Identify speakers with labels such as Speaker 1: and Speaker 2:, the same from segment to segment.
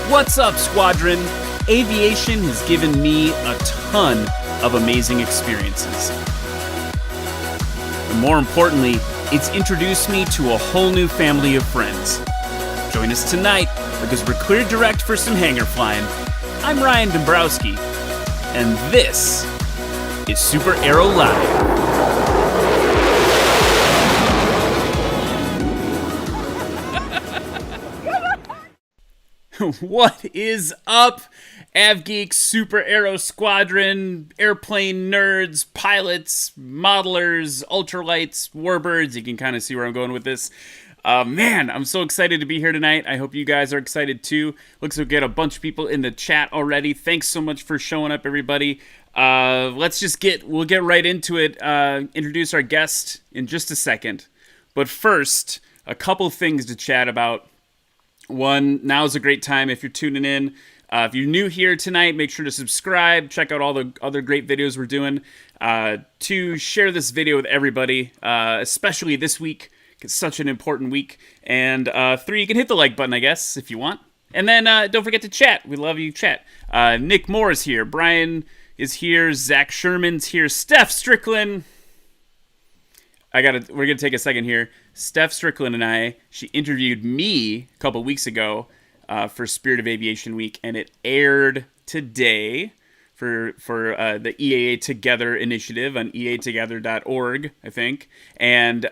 Speaker 1: What's up, Squadron? Aviation has given me a ton of amazing experiences. And more importantly, it's introduced me to a whole new family of friends. Join us tonight because we're cleared direct for some hangar flying. I'm Ryan Dembroski, and this is SuperAero Live. What is up, AvGeeks, SuperAero Squadron, airplane nerds, pilots, modelers, ultralights, warbirds? You can kind of see where I'm going with this. Man, I'm so excited to be here tonight. I hope you guys are excited too. Looks like we get a bunch of people in the chat already. Thanks so much for showing up, everybody. We'll get right into it. Introduce our guest in just a second. But first, a couple things to chat about. One, now is a great time if you're tuning in. If you're new here tonight, make sure to subscribe. Check out all the other great videos we're doing. Two, share this video with everybody, especially this week. It's such an important week. And three, you can hit the like button, I guess, if you want. And then don't forget to chat. We love you, chat. Nick Moore is here. Brian is here. Zach Sherman's here. Steph Strickland. We're gonna take a second here. Steph Strickland and she interviewed me a couple weeks ago for Spirit of Aviation Week, and it aired today for the EAA Together initiative on eatogether.org, I think. And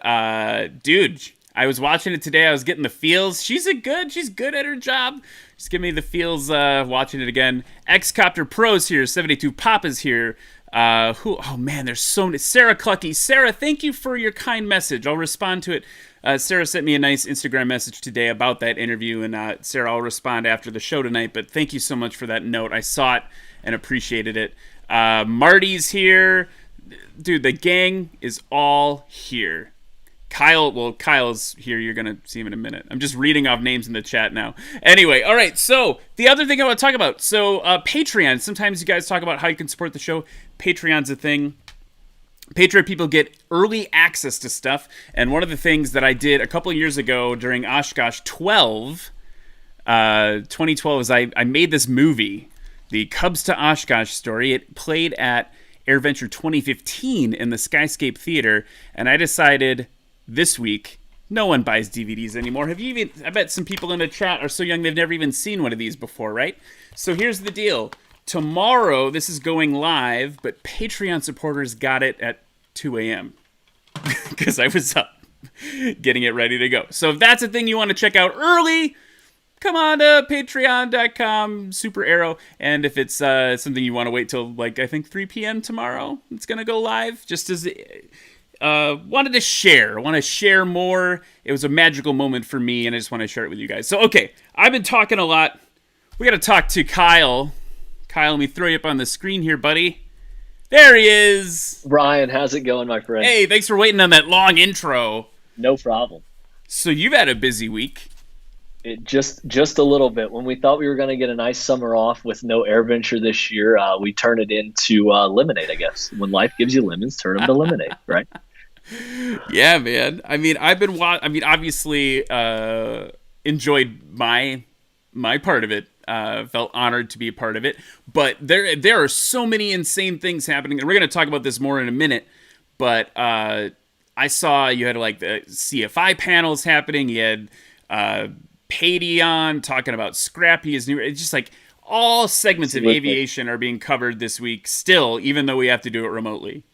Speaker 1: dude, I was watching it today. I was getting the feels. She's good at her job. Just give me the feels watching it again. X-Copter Pro's here. 72 Papa's here. Oh man, there's so many. Sarah Clucky. Sarah, thank you for your kind message. I'll respond to it. Sarah sent me a nice Instagram message today about that interview, and Sarah, I'll respond after the show tonight, but thank you so much for that note. I saw it and appreciated it. Marty's here. Dude, the gang is all here. Kyle's here. You're going to see him in a minute. I'm just reading off names in the chat now. Anyway, all right. So the other thing I want to talk about. So Patreon. Sometimes you guys talk about how you can support the show. Patreon's a thing. Patreon people get early access to stuff. And one of the things that I did a couple of years ago during Oshkosh 2012 is I made this movie, the Cubs to Oshkosh story. It played at AirVenture 2015 in the Skyscape Theater. And I decided this week, no one buys DVDs anymore. I bet some people in the chat are so young they've never even seen one of these before, right? So here's the deal. Tomorrow, this is going live, but Patreon supporters got it at 2 a.m. because I was up getting it ready to go. So if that's a thing you want to check out early, come on to patreon.com, SuperAero. And if it's something you want to wait till, I think 3 p.m. tomorrow, it's going to go live, just as... want to share more. It was a magical moment for me, and I just want to share it with you guys. So, okay, I've been talking a lot. We got to talk to Kyle. Kyle, let me throw you up on the screen here, buddy. There he is.
Speaker 2: Ryan, how's it going, my friend?
Speaker 1: Hey, thanks for waiting on that long intro.
Speaker 2: No problem.
Speaker 1: So you've had a busy week.
Speaker 2: Just a little bit. When we thought we were going to get a nice summer off with no AirVenture this year, we turned it into lemonade, I guess. When life gives you lemons, turn them to lemonade, right?
Speaker 1: Yeah, man. I mean, obviously enjoyed my part of it. Felt honored to be a part of it. But there are so many insane things happening, and we're going to talk about this more in a minute. But I saw you had the CFI panels happening. You had Patey on talking about Scrappy is new. It's just all segments of aviation are being covered this week still, even though we have to do it remotely.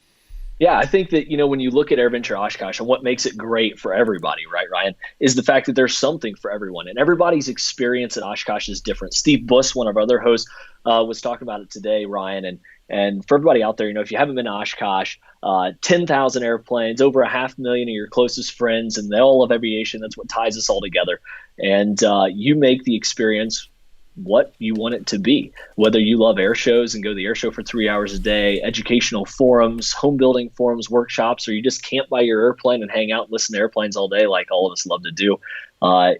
Speaker 2: Yeah, I think that, when you look at AirVenture Oshkosh and what makes it great for everybody, right, Ryan, is the fact that there's something for everyone. And everybody's experience at Oshkosh is different. Steve Buss, one of our other hosts, was talking about it today, Ryan. And for everybody out there, if you haven't been to Oshkosh, 10,000 airplanes, over 500,000 of your closest friends, and they all love aviation. That's what ties us all together. And you make the experience what you want it to be, whether you love air shows and go to the air show for 3 hours a day, educational forums, home building forums, workshops, or you just camp by your airplane and hang out and listen to airplanes all day like all of us love to do.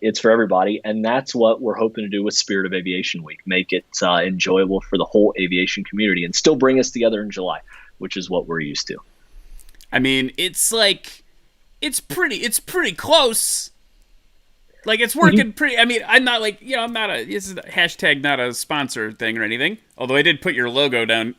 Speaker 2: It's for everybody, and that's what we're hoping to do with Spirit of Aviation Week, make it enjoyable for the whole aviation community and still bring us together in July, which is what we're used to.
Speaker 1: I mean, it's pretty close. Like, it's working pretty. I mean, I'm not like, I'm not a, this is a hashtag not a sponsor thing or anything. Although I did put your logo down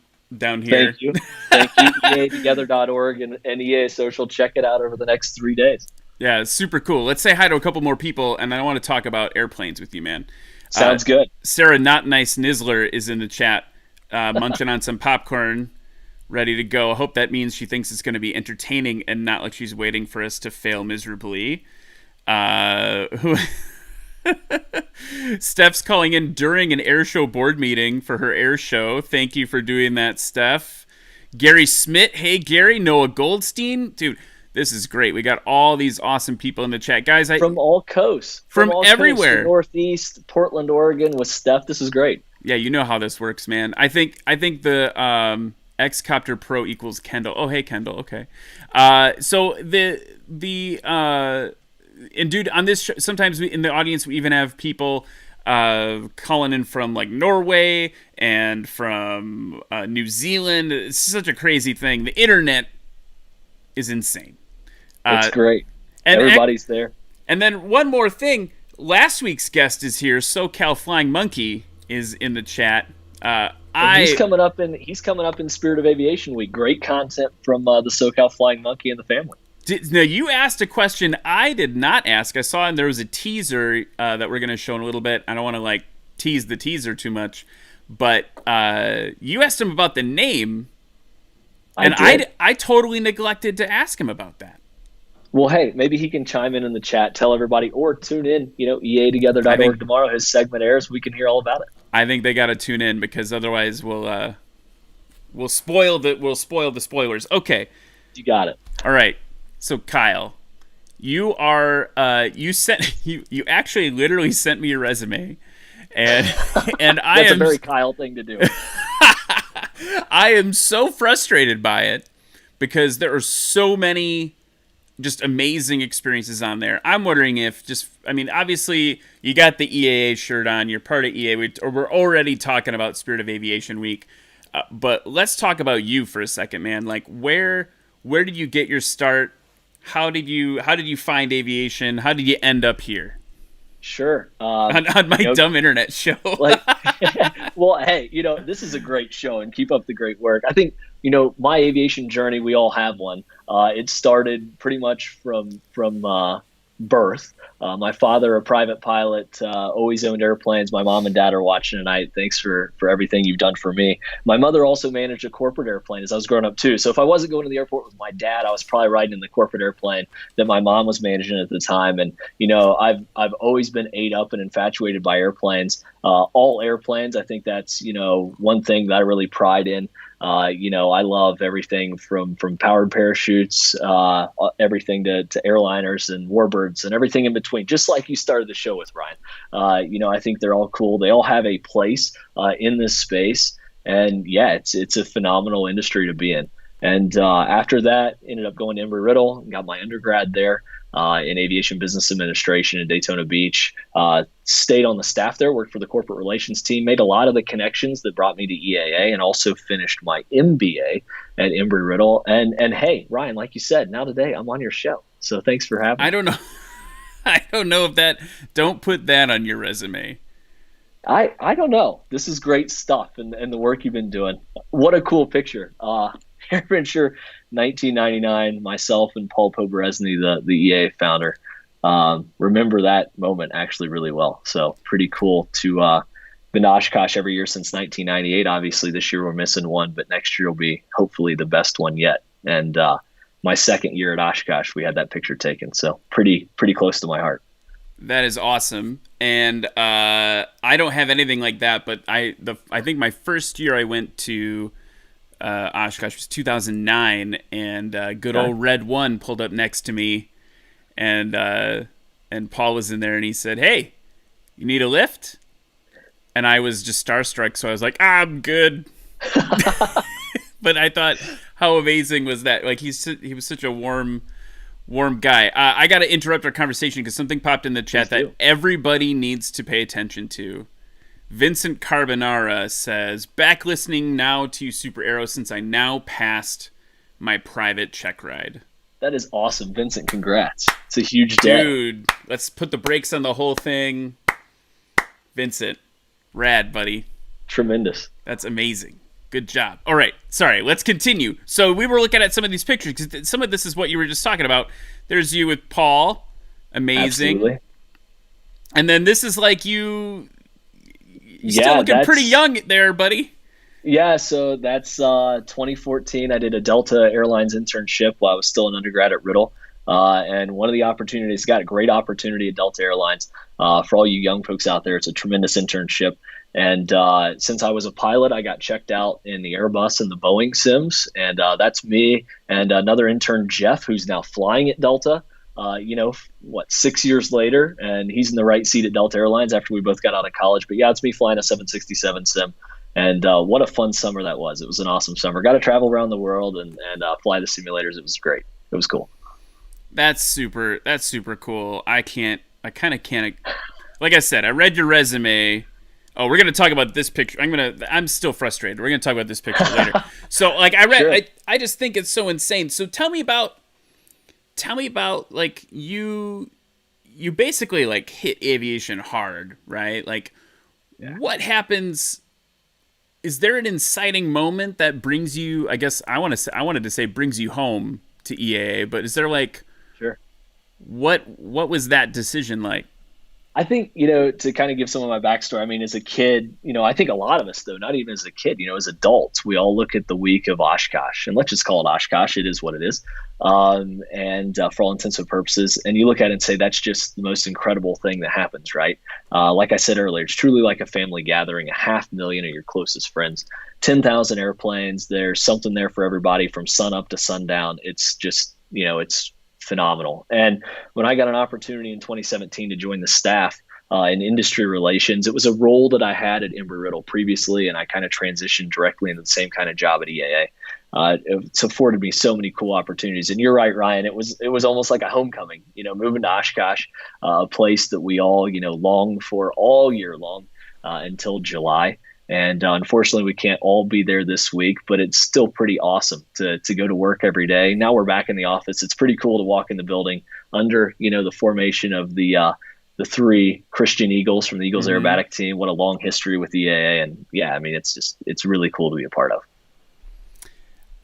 Speaker 1: here.
Speaker 2: Thank you. Thank you. EAtogether.org and EA Social. Check it out over the next 3 days.
Speaker 1: Yeah, it's super cool. Let's say hi to a couple more people, and then I want to talk about airplanes with you, man.
Speaker 2: Sounds good.
Speaker 1: Sarah Not Nice Nizzler is in the chat, munching on some popcorn, ready to go. I hope that means she thinks it's going to be entertaining and not like she's waiting for us to fail miserably. Steph's calling in during an air show board meeting for her air show. Thank you for doing that, Steph. Gary Smith. Hey, Gary. Noah Goldstein. Dude, this is great. We got all these awesome people in the chat. Guys,
Speaker 2: from all coasts.
Speaker 1: From
Speaker 2: all
Speaker 1: everywhere.
Speaker 2: Coasts, Northeast, Portland, Oregon with Steph. This is great.
Speaker 1: Yeah, you know how this works, man. I think the X-Copter Pro equals Kendall. Oh, hey, Kendall. Okay. So and dude, on this show, sometimes in the audience we even have people calling in from like Norway and from New Zealand. It's such a crazy thing. The internet is insane.
Speaker 2: It's great.
Speaker 1: And
Speaker 2: everybody's there.
Speaker 1: And then one more thing. Last week's guest is here. SoCal Flying Monkey is in the chat.
Speaker 2: He's coming up in Spirit of Aviation Week. Great content from the SoCal Flying Monkey and the family.
Speaker 1: Now, you asked a question I did not ask. I saw there was a teaser that we're going to show in a little bit. I don't want to like tease the teaser too much, but you asked him about the name, and I totally neglected to ask him about that.
Speaker 2: Well, hey, maybe he can chime in the chat, tell everybody, or tune in. EAtogether.org tomorrow. His segment airs. We can hear all about it.
Speaker 1: I think they got to tune in because otherwise we'll spoil the spoilers. Okay,
Speaker 2: you got it.
Speaker 1: All right. So Kyle, you are you actually literally sent me your resume, and
Speaker 2: That's a very Kyle thing to do.
Speaker 1: I am so frustrated by it because there are so many just amazing experiences on there. I'm wondering if obviously you got the EAA shirt on, you're part of EA, we're already talking about Spirit of Aviation Week, but let's talk about you for a second, man. Like where did you get your start? How did you find aviation? How did you end up here?
Speaker 2: Sure.
Speaker 1: On my dumb internet show.
Speaker 2: Well, hey, this is a great show, and keep up the great work. I think, my aviation journey, we all have one. It started pretty much from birth. My father, a private pilot, always owned airplanes. My mom and dad are watching tonight. Thanks for everything you've done for me. My mother also managed a corporate airplane as I was growing up too. So if I wasn't going to the airport with my dad, I was probably riding in the corporate airplane that my mom was managing at the time. And I've always been ate up and infatuated by airplanes. All airplanes. I think that's one thing that I really pride in. I love everything from powered parachutes, everything to airliners and warbirds and everything in between, just like you started the show with, Ryan. I think they're all cool. They all have a place in this space. And yeah, it's a phenomenal industry to be in. And after that, ended up going to Embry-Riddle and got my undergrad there in aviation business administration in Daytona Beach. Stayed on the staff there, worked for the corporate relations team, made a lot of the connections that brought me to EAA, and also finished my MBA at Embry-Riddle. And hey, Ryan, like you said, now today I'm on your show. So thanks for having me.
Speaker 1: I don't know. I don't know if don't put that on your resume.
Speaker 2: I don't know. This is great stuff, and the work you've been doing. What a cool picture. AirVenture 1999, myself and Paul Poberesny, the EA founder, remember that moment actually really well. So pretty cool to been to Oshkosh every year since 1998. Obviously this year we're missing one, but next year will be hopefully the best one yet. And my second year at Oshkosh, we had that picture taken. So pretty close to my heart.
Speaker 1: That is awesome. And I don't have anything like that, but I think my first year I went to Oshkosh was 2009, and good old Red One pulled up next to me, and Paul was in there, and he said, "Hey, you need a lift?" And I was just starstruck, so I was like, "I'm good." But I thought, how amazing was that? Like he was such a warm guy. I got to interrupt our conversation because something popped in the chat that everybody needs to pay attention to. Vincent Carbonara says, back listening now to SuperAero since I now passed my private check ride.
Speaker 2: That is awesome, Vincent. Congrats. It's a huge day.
Speaker 1: Dude, let's put the brakes on the whole thing. Vincent, rad, buddy.
Speaker 2: Tremendous.
Speaker 1: That's amazing. Good job. All right, sorry, let's continue. So we were looking at some of these pictures, because some of this is what you were just talking about. There's you with Paul. Amazing.
Speaker 2: Absolutely.
Speaker 1: And then this is like you still looking pretty young there, buddy.
Speaker 2: Yeah, so that's 2014. I did a Delta Airlines internship while I was still an undergrad at Riddle. And one of the opportunities, got a great opportunity at Delta Airlines. For all you young folks out there, it's a tremendous internship. And since I was a pilot, I got checked out in the Airbus and the Boeing sims. And that's me and another intern, Jeff, who's now flying at Delta, 6 years later. And he's in the right seat at Delta Airlines after we both got out of college. But yeah, it's me flying a 767 sim. And what a fun summer that was. It was an awesome summer. Got to travel around the world and fly the simulators. It was great. It was cool.
Speaker 1: That's super cool. I kind of can't. Like I said, I read your resume. Oh, we're gonna talk about this picture. I'm still frustrated. We're gonna talk about this picture later. So, like, I read. Sure. I just think it's so insane. So, tell me about like you basically like hit aviation hard, right? Like, what happens? Is there an inciting moment that brings you? I guess I wanted to say brings you home to EAA, but is there like?
Speaker 2: Sure.
Speaker 1: What was that decision like?
Speaker 2: I think, to kind of give some of my backstory, I mean, as a kid, I think a lot of us, though, not even as a kid, as adults, we all look at the week of Oshkosh, and let's just call it Oshkosh. It is what it is. And for all intents and purposes, and you look at it and say, that's just the most incredible thing that happens, right? Like I said earlier, it's truly like a family gathering, 500,000 of your closest friends, 10,000 airplanes. There's something there for everybody from sun up to sundown. It's just, it's phenomenal. And when I got an opportunity in 2017 to join the staff in industry relations, it was a role that I had at Embry-Riddle previously, and I kind of transitioned directly into the same kind of job at EAA. It's afforded me so many cool opportunities. And you're right, Ryan, it was almost like a homecoming, moving to Oshkosh, a place that we all, longed for all year long until July. And unfortunately, we can't all be there this week, but it's still pretty awesome to go to work every day. Now we're back in the office. It's pretty cool to walk in the building under, the formation of the 3 Christian Eagles from the Eagles aerobatic team. What a long history with EAA. And yeah, I mean, it's really cool to be a part of.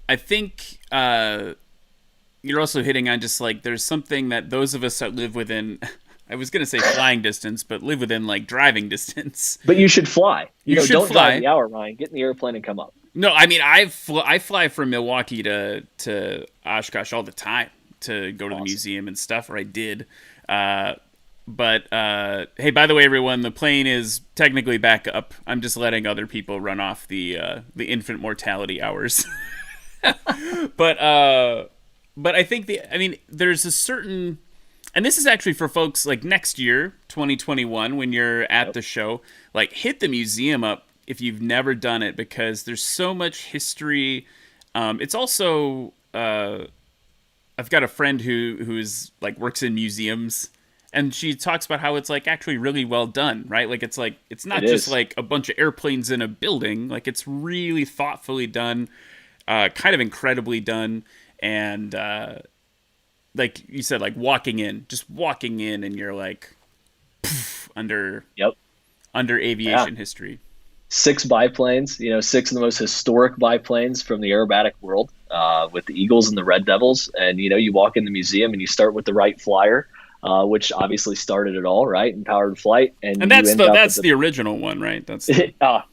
Speaker 1: I think you're also hitting on just like there's something that those of us that live within – I was going to say flying distance, but live within like driving distance.
Speaker 2: But you should fly. Don't
Speaker 1: fly.
Speaker 2: Drive the hour, Ryan. Get in the airplane and come up.
Speaker 1: No, I mean, I fly from Milwaukee to Oshkosh all the time to go to the museum and stuff, or I did. But hey, by the way, everyone, the plane is technically back up. I'm just letting other people run off the infant mortality hours. But I think there's a certain. And this is actually for folks like next year, 2021, when you're at the show, like hit the museum up if you've never done it, because there's so much history. It's also, I've got a friend who's like works in museums, and she talks about how it's like actually really well done, right? Like it's not just like a bunch of airplanes in a building. Like it's really thoughtfully done, kind of incredibly done. And, like you said, like walking in, and you're like poof, under aviation history.
Speaker 2: 6 biplanes, 6 of the most historic biplanes from the aerobatic world, with the Eagles and the Red Devils. And, you walk in the museum and you start with the Wright Flyer, which obviously started it all, right? And powered flight. And
Speaker 1: that's the original one, right? That's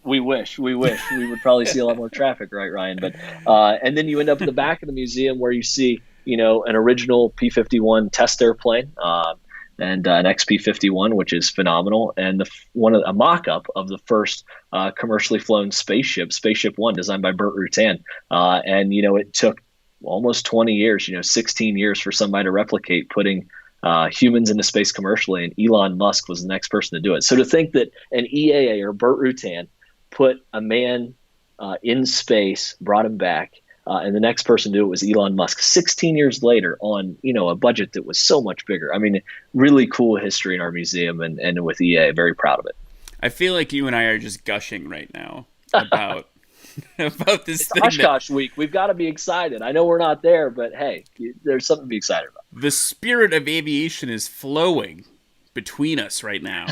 Speaker 2: we wish we would probably see a lot more traffic, right, Ryan? But, and then you end up at the back of the museum where you see, an original P-51 test airplane, and an XP-51, which is phenomenal, and a mock-up of the first commercially flown spaceship, Spaceship One, designed by Burt Rutan. And it took almost 20 years, 16 years for somebody to replicate putting humans into space commercially, and Elon Musk was the next person to do it. So to think that an EAA or Burt Rutan put a man in space, brought him back, and the next person to do it was Elon Musk 16 years later on, a budget that was so much bigger. I mean, really cool history in our museum and with EA. Very proud of it.
Speaker 1: I feel like you and I are just gushing right now about this thing.
Speaker 2: Oshkosh week. We've got to be excited. I know we're not there, but hey, there's something to be excited about.
Speaker 1: The spirit of aviation is flowing between us right now.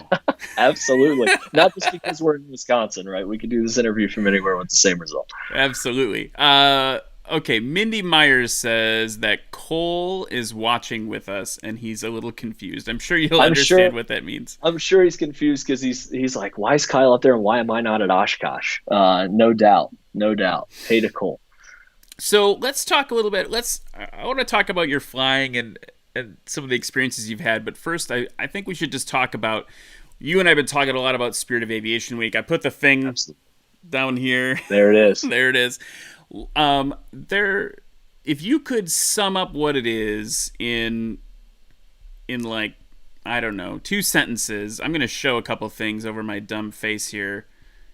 Speaker 2: Absolutely. Not just because we're in Wisconsin, right? We could do this interview from anywhere with the same result.
Speaker 1: Absolutely. Okay, Mindy Myers says that Cole is watching with us, and he's a little confused. I'm sure you'll understand what that means.
Speaker 2: I'm sure he's confused because he's like, why is Kyle up there and why am I not at Oshkosh? No doubt. Hey to Cole.
Speaker 1: So let's talk a little bit. I want to talk about your flying and some of the experiences you've had. But first, I think we should just talk about, you and I have been talking a lot about Spirit of Aviation Week. I put the thing down here.
Speaker 2: There it is.
Speaker 1: There it is. If you could sum up what it is in like, I don't know, 2 sentences. I'm going to show a couple things over my dumb face here.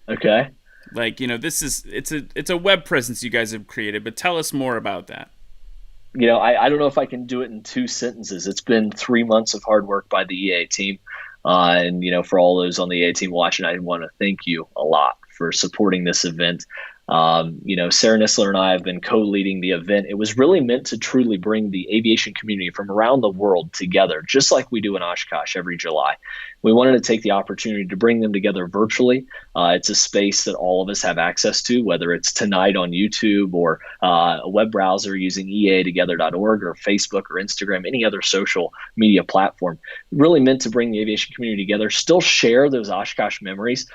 Speaker 2: Okay.
Speaker 1: Like, it's a web presence you guys have created, but tell us more about that.
Speaker 2: I don't know if I can do it in 2 sentences. It's been 3 months of hard work by the EA team. And for all those on the EA team watching, I want to thank you a lot for supporting this event. Sarah Nisler and I have been co-leading the event. It was really meant to truly bring the aviation community from around the world together, just like we do in Oshkosh every July. We wanted to take the opportunity to bring them together virtually. It's a space that all of us have access to, whether it's tonight on YouTube or a web browser using eatogether.org or Facebook or Instagram, any other social media platform. Really meant to bring the aviation community together, still share those Oshkosh memories,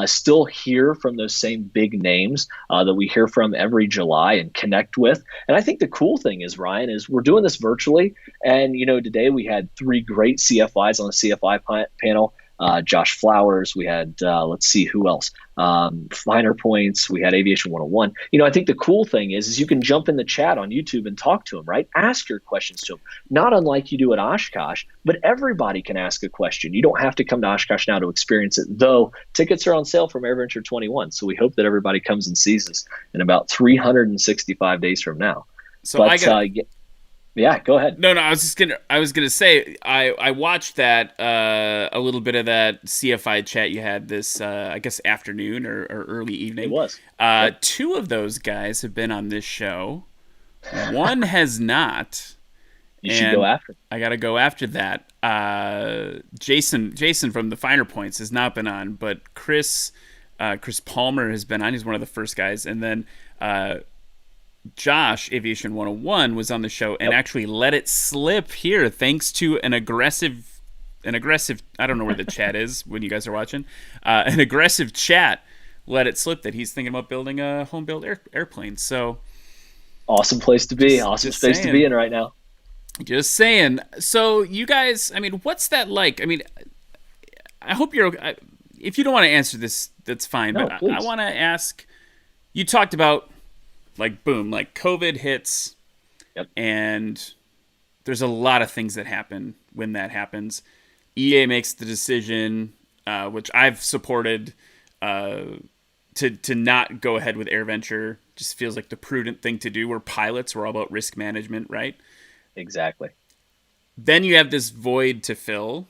Speaker 2: still hear from those same big names that we hear from every July and connect with. And I think the cool thing is, Ryan, is we're doing this virtually. And, today we had 3 great CFIs on the CFI panel. Josh Flowers, we had, let's see, who else? Finer Points, we had Aviation 101. I think the cool thing is you can jump in the chat on YouTube and talk to them, right? Ask your questions to them. Not unlike you do at Oshkosh, but everybody can ask a question. You don't have to come to Oshkosh now to experience it, though tickets are on sale from AirVenture 21. So we hope that everybody comes and sees us in about 365 days from now.
Speaker 1: So
Speaker 2: yeah, go ahead.
Speaker 1: No, I was gonna say I watched that a little bit of that CFI chat you had this I guess afternoon or early evening.
Speaker 2: It was.
Speaker 1: 2 of those guys have been on this show. One has not.
Speaker 2: You should go after.
Speaker 1: I got to go after that. Jason from the Finer Points has not been on, but Chris Palmer has been on. He's one of the first guys, and then Josh, Aviation 101, was on the show and actually let it slip here thanks to an aggressive, I don't know where the chat is when you guys are watching, an aggressive chat let it slip that he's thinking about building a home-built airplane. So
Speaker 2: awesome place to be. Awesome space to be in right now.
Speaker 1: Just saying. So you guys, what's that like? I hope you're, if you don't want to answer this, that's fine.
Speaker 2: No,
Speaker 1: but I want to ask, you talked about boom, COVID hits,
Speaker 2: yep.
Speaker 1: And there's a lot of things that happen when that happens. EA makes the decision, which I've supported, to not go ahead with AirVenture. Just feels like the prudent thing to do. We're pilots. We're all about risk management, right?
Speaker 2: Exactly.
Speaker 1: Then you have this void to fill,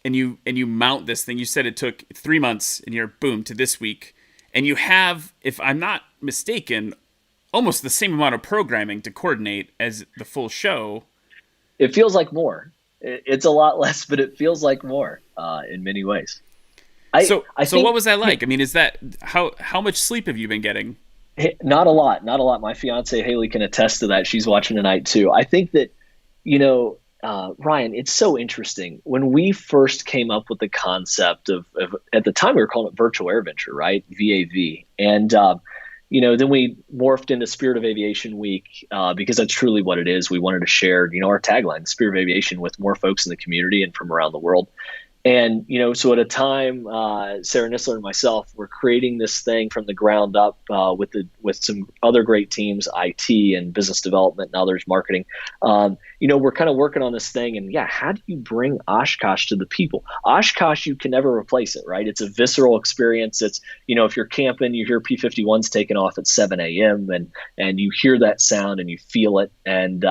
Speaker 1: and you mount this thing. You said it took 3 months, and you're boom to this week. And you have, if I'm not mistaken, almost the same amount of programming to coordinate as the full show.
Speaker 2: It feels like more. It's a lot less, but it feels like more in many ways.
Speaker 1: So what was that like? Is that how much sleep have you been getting?
Speaker 2: Not a lot. My fiance Haley can attest to that. She's watching tonight too. I think that, Ryan, it's so interesting. When we first came up with the concept of at the time we were calling it Virtual AirVenture, right? VAV. And, then we morphed into Spirit of Aviation Week because that's truly what it is. We wanted to share, our tagline, Spirit of Aviation, with more folks in the community and from around the world. And, so at a time, Sarah Nisler and myself were creating this thing from the ground up with some other great teams, IT and business development and others, marketing. We're kind of working on this thing. And how do you bring Oshkosh to the people? Oshkosh, you can never replace it, right? It's a visceral experience. It's, if you're camping, you hear P-51s taking off at 7 a.m. and you hear that sound and you feel it. And,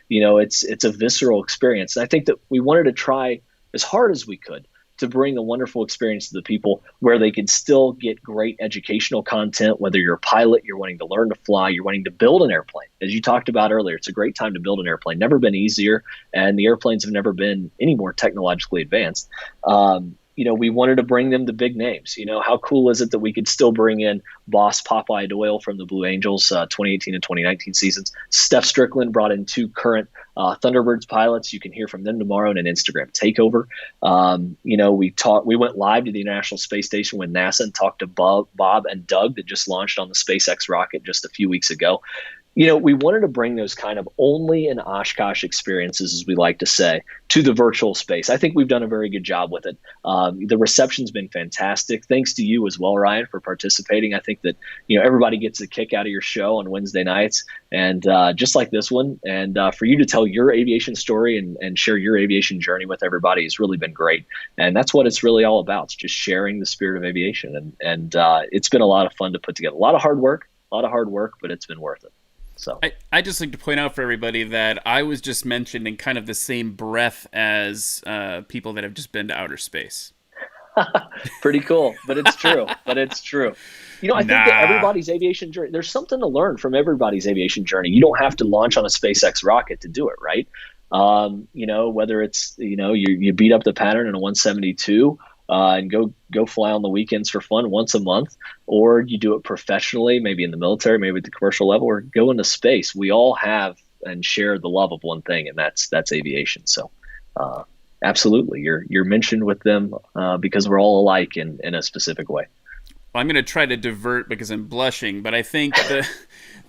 Speaker 2: it's a visceral experience. And I think that we wanted to try as hard as we could to bring a wonderful experience to the people where they can still get great educational content, whether you're a pilot, you're wanting to learn to fly, you're wanting to build an airplane. As you talked about earlier, it's a great time to build an airplane. Never been easier, and the airplanes have never been any more technologically advanced. We wanted to bring them the big names. How cool is it that we could still bring in Boss Popeye Doyle from the Blue Angels 2018 and 2019 seasons. Steph Strickland brought in 2 current Thunderbirds pilots. You can hear from them tomorrow in an Instagram takeover. We went live to the International Space Station with NASA and talked to Bob and Doug that just launched on the SpaceX rocket just a few weeks ago. We wanted to bring those kind of only in Oshkosh experiences, as we like to say, to the virtual space. I think we've done a very good job with it. The reception's been fantastic. Thanks to you as well, Ryan, for participating. I think that, everybody gets a kick out of your show on Wednesday nights, and just like this one. And for you to tell your aviation story and share your aviation journey with everybody has really been great. And that's what it's really all about. It's just sharing the spirit of aviation. And it's been a lot of fun to put together. A lot of hard work, but it's been worth it. So
Speaker 1: I just like to point out for everybody that I was just mentioned in kind of the same breath as people that have just been to outer space.
Speaker 2: Pretty cool, but it's true. I think that everybody's aviation journey, there's something to learn from everybody's aviation journey. You don't have to launch on a SpaceX rocket to do it, right? Whether it's, you beat up the pattern in a 172 and go fly on the weekends for fun once a month, or you do it professionally, maybe in the military, maybe at the commercial level, or go into space. We all have and share the love of one thing, and that's aviation. So absolutely, you're mentioned with them because we're all alike in a specific way.
Speaker 1: Well, I'm going to try to divert because I'm blushing, but I think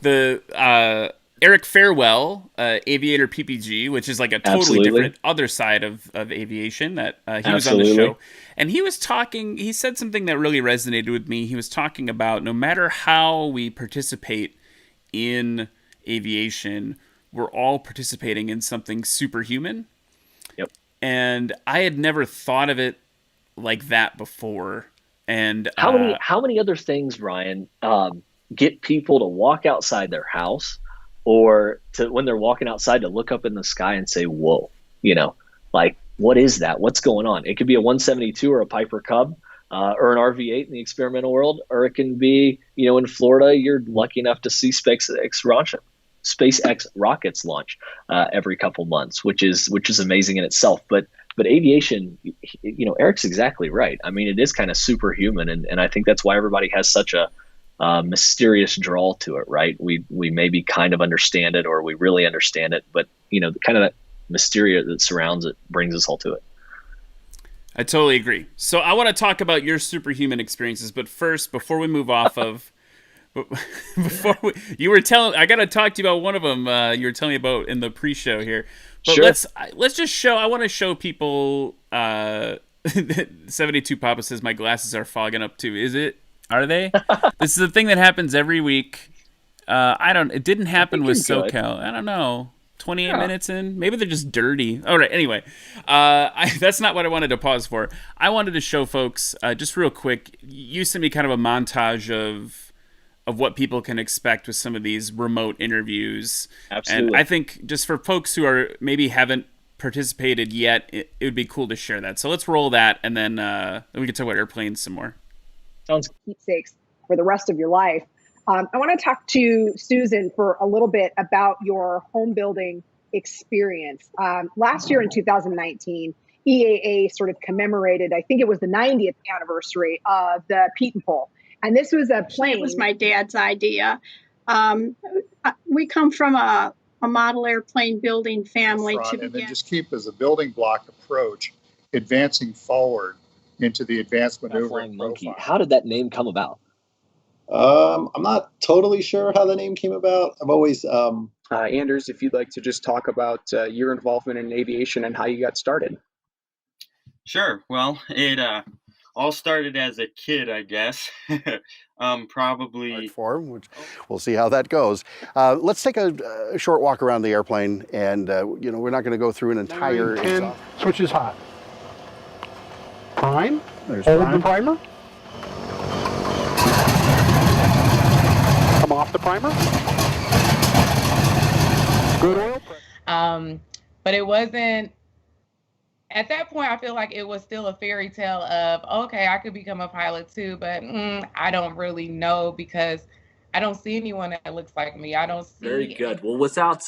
Speaker 1: the Eric Farewell, Aviator PPG, which is like a totally different other side of aviation, that he was on the show. And he said something that really resonated with me. He was talking about no matter how we participate in aviation, we're all participating in something superhuman.
Speaker 2: Yep.
Speaker 1: And I had never thought of it like that before. And
Speaker 2: how many other things, Ryan, get people to walk outside their house, or to, when they're walking outside, to look up in the sky and say, whoa, what is that? What's going on? It could be a 172 or a Piper Cub or an RV-8 in the experimental world, or it can be, in Florida, you're lucky enough to see SpaceX rockets launch every couple months, which is amazing in itself. But aviation, Eric's exactly right. I mean, it is kind of superhuman, and I think that's why everybody has such a mysterious drawl to it, right? We maybe kind of understand it, or we really understand it, but kind of that mystery that surrounds it brings us all to it.
Speaker 1: I totally agree. So I want to talk about your superhuman experiences, but first, before we move off of, I got to talk to you about one of them. You were telling me about in the pre-show here, but
Speaker 2: sure.
Speaker 1: let's just show. I want to show people. 72 Papa says my glasses are fogging up too. Is it? Are they? This is a thing that happens every week. It didn't happen with SoCal. I don't know. 28 minutes in, maybe they're just dirty. All right. Anyway, that's not what I wanted to pause for. I wanted to show folks just real quick. You sent me kind of a montage of what people can expect with some of these remote interviews.
Speaker 2: Absolutely.
Speaker 1: And I think just for folks who are maybe haven't participated yet, it would be cool to share that. So let's roll that, and then we can talk about airplanes some more.
Speaker 2: Sounds
Speaker 3: keepsakes for the rest of your life. I want to talk to Susan for a little bit about your home building experience. Last year in 2019, EAA sort of commemorated, I think it was the 90th anniversary of the Pete and Pole. And this was a plane.
Speaker 4: It was my dad's idea. We come from a model airplane building family to begin.
Speaker 5: And then just keep as a building block approach, advancing forward into the advanced maneuvering profile.
Speaker 2: How did that name come about?
Speaker 6: I'm not totally sure how the name came about. I've always
Speaker 7: Anders, if you'd like to just talk about your involvement in aviation and how you got started.
Speaker 8: Sure. Well, it all started as a kid, I guess. Probably
Speaker 9: form, which we'll see how that goes. Let's take a short walk around the airplane, and we're not going to go through an entire.
Speaker 10: 10 switches hot. Prime.
Speaker 9: There's
Speaker 10: hold the primer. Come off the primer. Good oil pressure.
Speaker 11: But it wasn't at that point, I feel like it was still a fairy tale of, okay, I could become a pilot too, but I don't really know because I don't see anyone that looks like me. I don't see.
Speaker 12: Very good. Well, without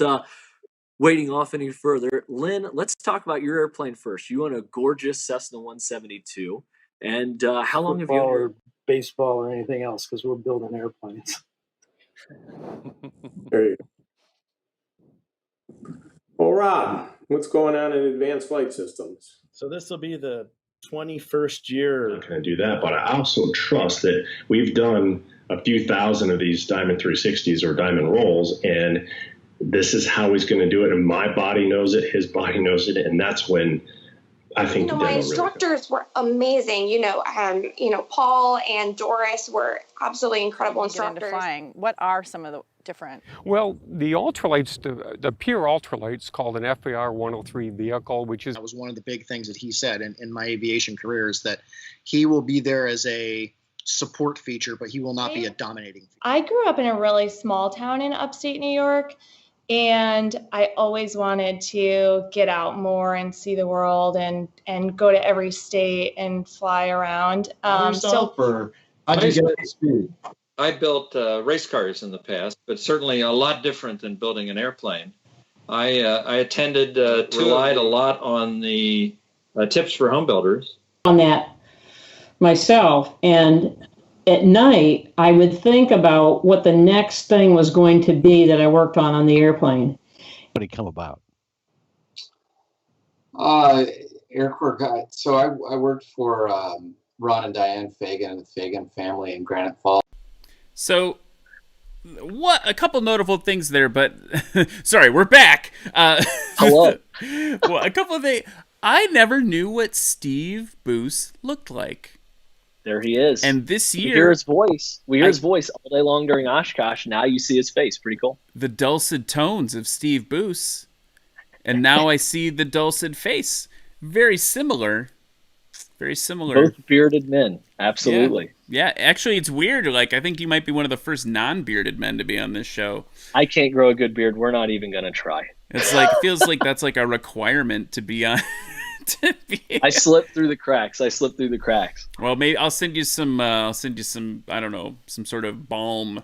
Speaker 12: waiting off any further, Lynn, let's talk about your airplane first. You own a gorgeous Cessna 172. And how long have you owned your...
Speaker 10: baseball or anything else, because we're building airplanes.
Speaker 13: There you go. Well, Rob, what's going on in advanced flight systems?
Speaker 14: So this will be the 21st year.
Speaker 15: I'm not going to do that, but I also trust that we've done a few thousand of these Diamond 360s or Diamond rolls, and this is how he's going to do it. And my body knows it, his body knows it, and that's when I think
Speaker 16: my instructors were amazing. Paul and Doris were absolutely incredible instructors.
Speaker 17: Flying. What are some of the different?
Speaker 18: Well, the ultralights, the pure ultralights, called an FAR 103 vehicle, which is...
Speaker 19: That was one of the big things that he said in my aviation career, is that he will be there as a support feature, but he will not be a dominating feature.
Speaker 20: I grew up in a really small town in upstate New York, and I always wanted to get out more and see the world and go to every state and fly around.
Speaker 21: How'd you get up to speed? I built race cars in the past, but certainly a lot different than building an airplane. I attended, relied a lot on the tips for home builders.
Speaker 22: On that myself, and at night, I would think about what the next thing was going to be that I worked on the airplane.
Speaker 23: What did it come about?
Speaker 24: Aircorps guy. So I worked for Ron and Diane Fagan and the Fagan family in Granite Falls.
Speaker 1: So, what a couple notable things there, but sorry, we're back.
Speaker 2: Hello.
Speaker 1: Well, a couple of things. I never knew what Steve Boose looked like.
Speaker 2: There he is.
Speaker 1: And this year...
Speaker 2: We hear his voice. We hear his voice all day long during Oshkosh. Now you see his face. Pretty cool.
Speaker 1: The dulcet tones of Steve Boose. And now I see the dulcet face. Very similar. Very similar.
Speaker 2: Both bearded men. Absolutely.
Speaker 1: Yeah. Actually, it's weird. Like, I think you might be one of the first non-bearded men to be on this show.
Speaker 2: I can't grow a good beard. We're not even going to try.
Speaker 1: It's like, it feels like that's like a requirement to be on...
Speaker 2: I slipped through the cracks. Well,
Speaker 1: maybe I'll send you some. I don't know, some sort of balm.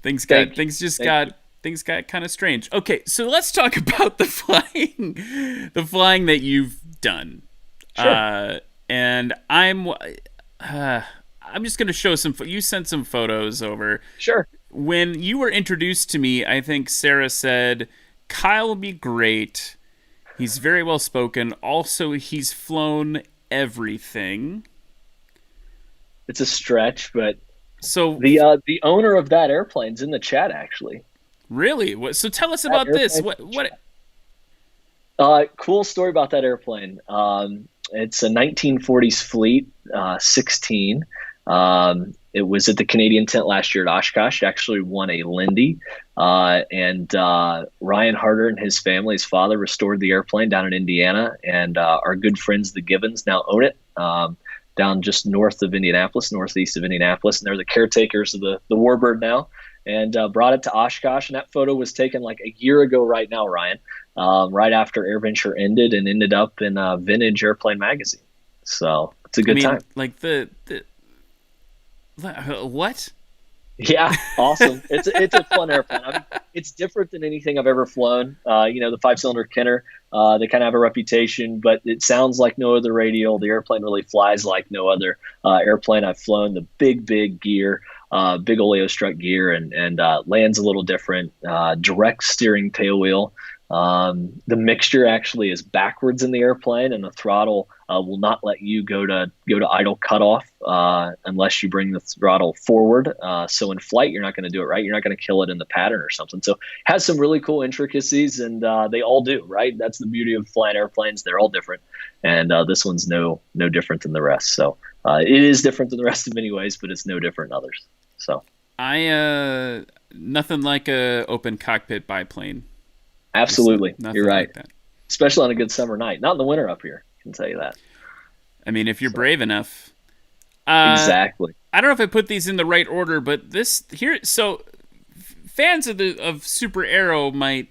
Speaker 1: Things got kind of strange. Okay, so let's talk about the flying that you've done.
Speaker 2: Sure.
Speaker 1: And I'm just gonna show some. You sent some photos over.
Speaker 2: Sure.
Speaker 1: When you were introduced to me, I think Sarah said Kyle will be great. He's very well spoken. Also, he's flown everything.
Speaker 2: It's a stretch, but
Speaker 1: so
Speaker 2: the owner of that airplane's in the chat, actually.
Speaker 1: Really? So tell us about this. What?
Speaker 2: Cool story about that airplane. It's a 1940s Fleet 16. It was at the Canadian tent last year at Oshkosh. It actually won a Lindy. And Ryan Harder and his family, his father, restored the airplane down in Indiana. And our good friends, the Gibbons, now own it down just northeast of Indianapolis. And they're the caretakers of the Warbird now. And brought it to Oshkosh. And that photo was taken like a year ago right now, Ryan, right after AirVenture ended and ended up in Vintage Airplane magazine. So it's a good time.
Speaker 1: Like what?
Speaker 2: Yeah, awesome. It's a fun airplane. I mean, it's different than anything I've ever flown. The 5-cylinder Kenner, they kind of have a reputation, but it sounds like no other radial. The airplane really flies like no other airplane I've flown. The big gear, big oleo strut gear, and lands a little different. Direct steering tail wheel. The mixture actually is backwards in the airplane, and the throttle will not let you go to idle cutoff unless you bring the throttle forward. So in flight, you're not going to do it right. You're not going to kill it in the pattern or something. So it has some really cool intricacies, and they all do, right? That's the beauty of flying airplanes. They're all different, and this one's no different than the rest. So it is different than the rest in many ways, but it's no different in others. So
Speaker 1: nothing like a open cockpit biplane.
Speaker 2: Absolutely. You're right.
Speaker 1: Like
Speaker 2: especially on a good summer night. Not in the winter up here, I can tell you that.
Speaker 1: I mean, if you're brave enough.
Speaker 2: Exactly.
Speaker 1: I don't know if I put these in the right order, but this here. So fans of SuperAero might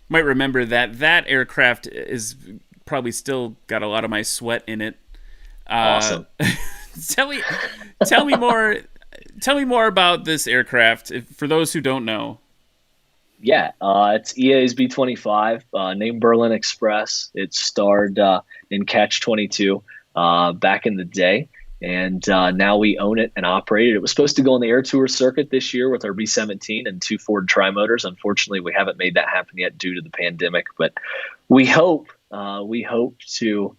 Speaker 1: remember that aircraft is probably still got a lot of my sweat in it.
Speaker 2: Awesome.
Speaker 1: Tell me more about this aircraft, for those who don't know.
Speaker 2: Yeah, it's EA's B-25, named Berlin Express. It starred in Catch 22 back in the day, and now we own it and operate it. It was supposed to go on the Air Tour circuit this year with our B-17 and 2 Ford Trimotors. Unfortunately, we haven't made that happen yet due to the pandemic, but we hope to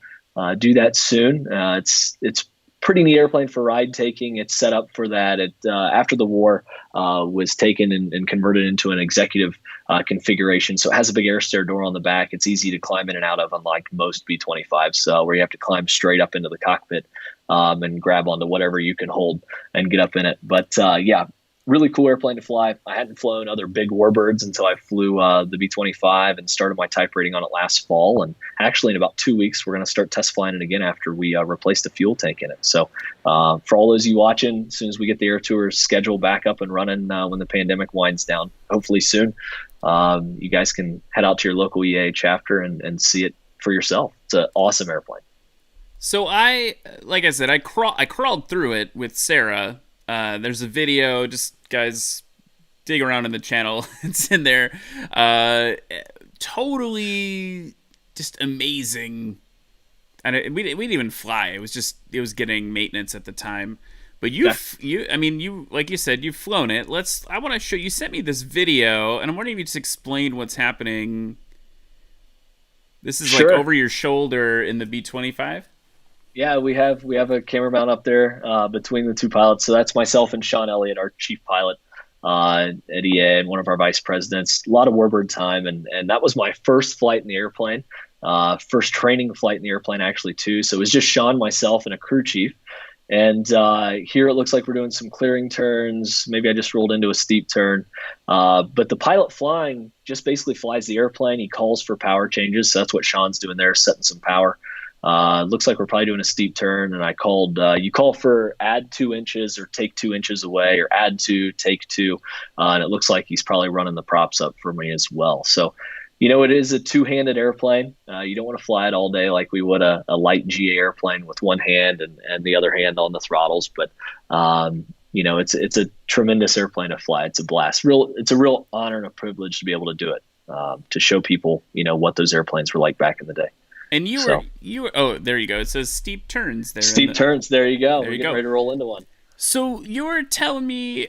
Speaker 2: do that soon. It's pretty neat airplane for ride taking. It's set up for that. It after the war was taken and converted into an executive configuration. So it has a big air stair door on the back. It's easy to climb in and out of, unlike most B-25s, where you have to climb straight up into the cockpit and grab onto whatever you can hold and get up in it. But yeah, really cool airplane to fly. I hadn't flown other big Warbirds until I flew the B-25 and started my type rating on it last fall. And actually, in about 2 weeks, we're going to start test flying it again after we replace the fuel tank in it. So for all those of you watching, as soon as we get the Air Tour schedule back up and running when the pandemic winds down, hopefully soon, you guys can head out to your local EA chapter and see it for yourself. It's an awesome airplane.
Speaker 1: So like I said, I crawled through it with Sarah. There's a video, just guys dig around in the channel. It's in there. Totally just amazing. And we didn't even fly. It was getting maintenance at the time. But you like you said, you've flown it. I want to show you. Sent me this video, and I'm wondering if you just explain what's happening. This is
Speaker 2: Sure.
Speaker 1: like over your shoulder in the B-25.
Speaker 2: Yeah, we have a camera mount up there between the two pilots. So that's myself and Sean Elliott, our chief pilot at EA, and one of our vice presidents. A lot of Warbird time, and that was my first flight in the airplane, first training flight in the airplane actually too. So it was just Sean, myself, and a crew chief. And here it looks like we're doing some clearing turns. Maybe I just rolled into a steep turn. But the pilot flying just basically flies the airplane. He calls for power changes. So that's what Sean's doing there, setting some power. Looks like we're probably doing a steep turn, and I called, you call for add 2 inches or take 2 inches away, or add 2, take 2. And it looks like he's probably running the props up for me as well. So, it is a 2-handed airplane. You don't want to fly it all day like we would a light GA airplane with one hand and the other hand on the throttles. But, it's a tremendous airplane to fly. It's a blast. It's a real honor and a privilege to be able to do it, to show people, what those airplanes were like back in the day.
Speaker 1: And you were oh, there you go. It says steep turns there.
Speaker 2: Steep turns. There you go.
Speaker 1: There
Speaker 2: We're
Speaker 1: you
Speaker 2: getting
Speaker 1: go.
Speaker 2: ready to roll into one.
Speaker 1: So you were telling me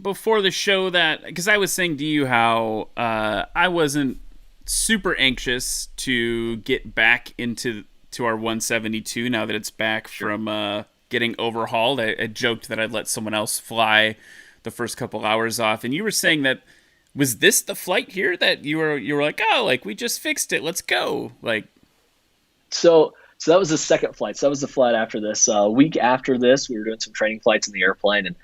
Speaker 1: before the show that, because I was saying to you how I wasn't super anxious to get back into our 172 now that it's back from getting overhauled. I joked that I'd let someone else fly the first couple hours off, and you were saying that, was this the flight here that you were like, oh, like we just fixed it, let's go, like.
Speaker 2: So that was the second flight. So that was the flight after this. A week after this, we were doing some training flights in the airplane. And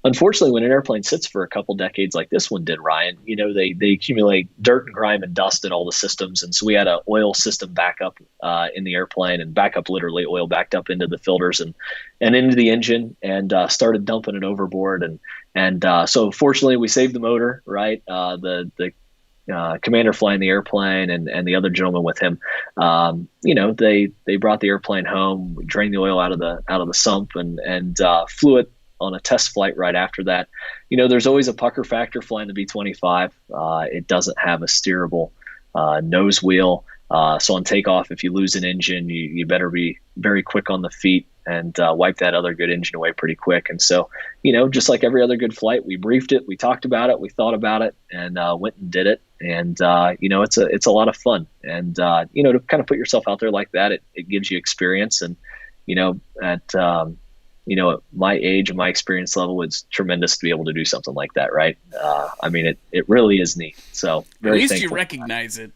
Speaker 2: unfortunately, when an airplane sits for a couple decades like this one did, Ryan, they accumulate dirt and grime and dust in all the systems. And so we had an oil system backup in the airplane, and backup, literally oil backed up into the filters and into the engine, and started dumping it overboard. And so fortunately, we saved the motor, right? The commander flying the airplane and the other gentleman with him, they brought the airplane home. We drained the oil out of the sump and flew it on a test flight right after that. There's always a pucker factor flying the B-25. It doesn't have a steerable nose wheel. So on takeoff, if you lose an engine, you better be very quick on the feet and wipe that other good engine away pretty quick. And so, just like every other good flight, we briefed it, we talked about it, we thought about it, and went and did it. And it's a lot of fun. And to kind of put yourself out there like that, it gives you experience. And at my age and my experience level, it's tremendous to be able to do something like that, right? It really is neat. So very
Speaker 1: at least
Speaker 2: thankful.
Speaker 1: You recognize it.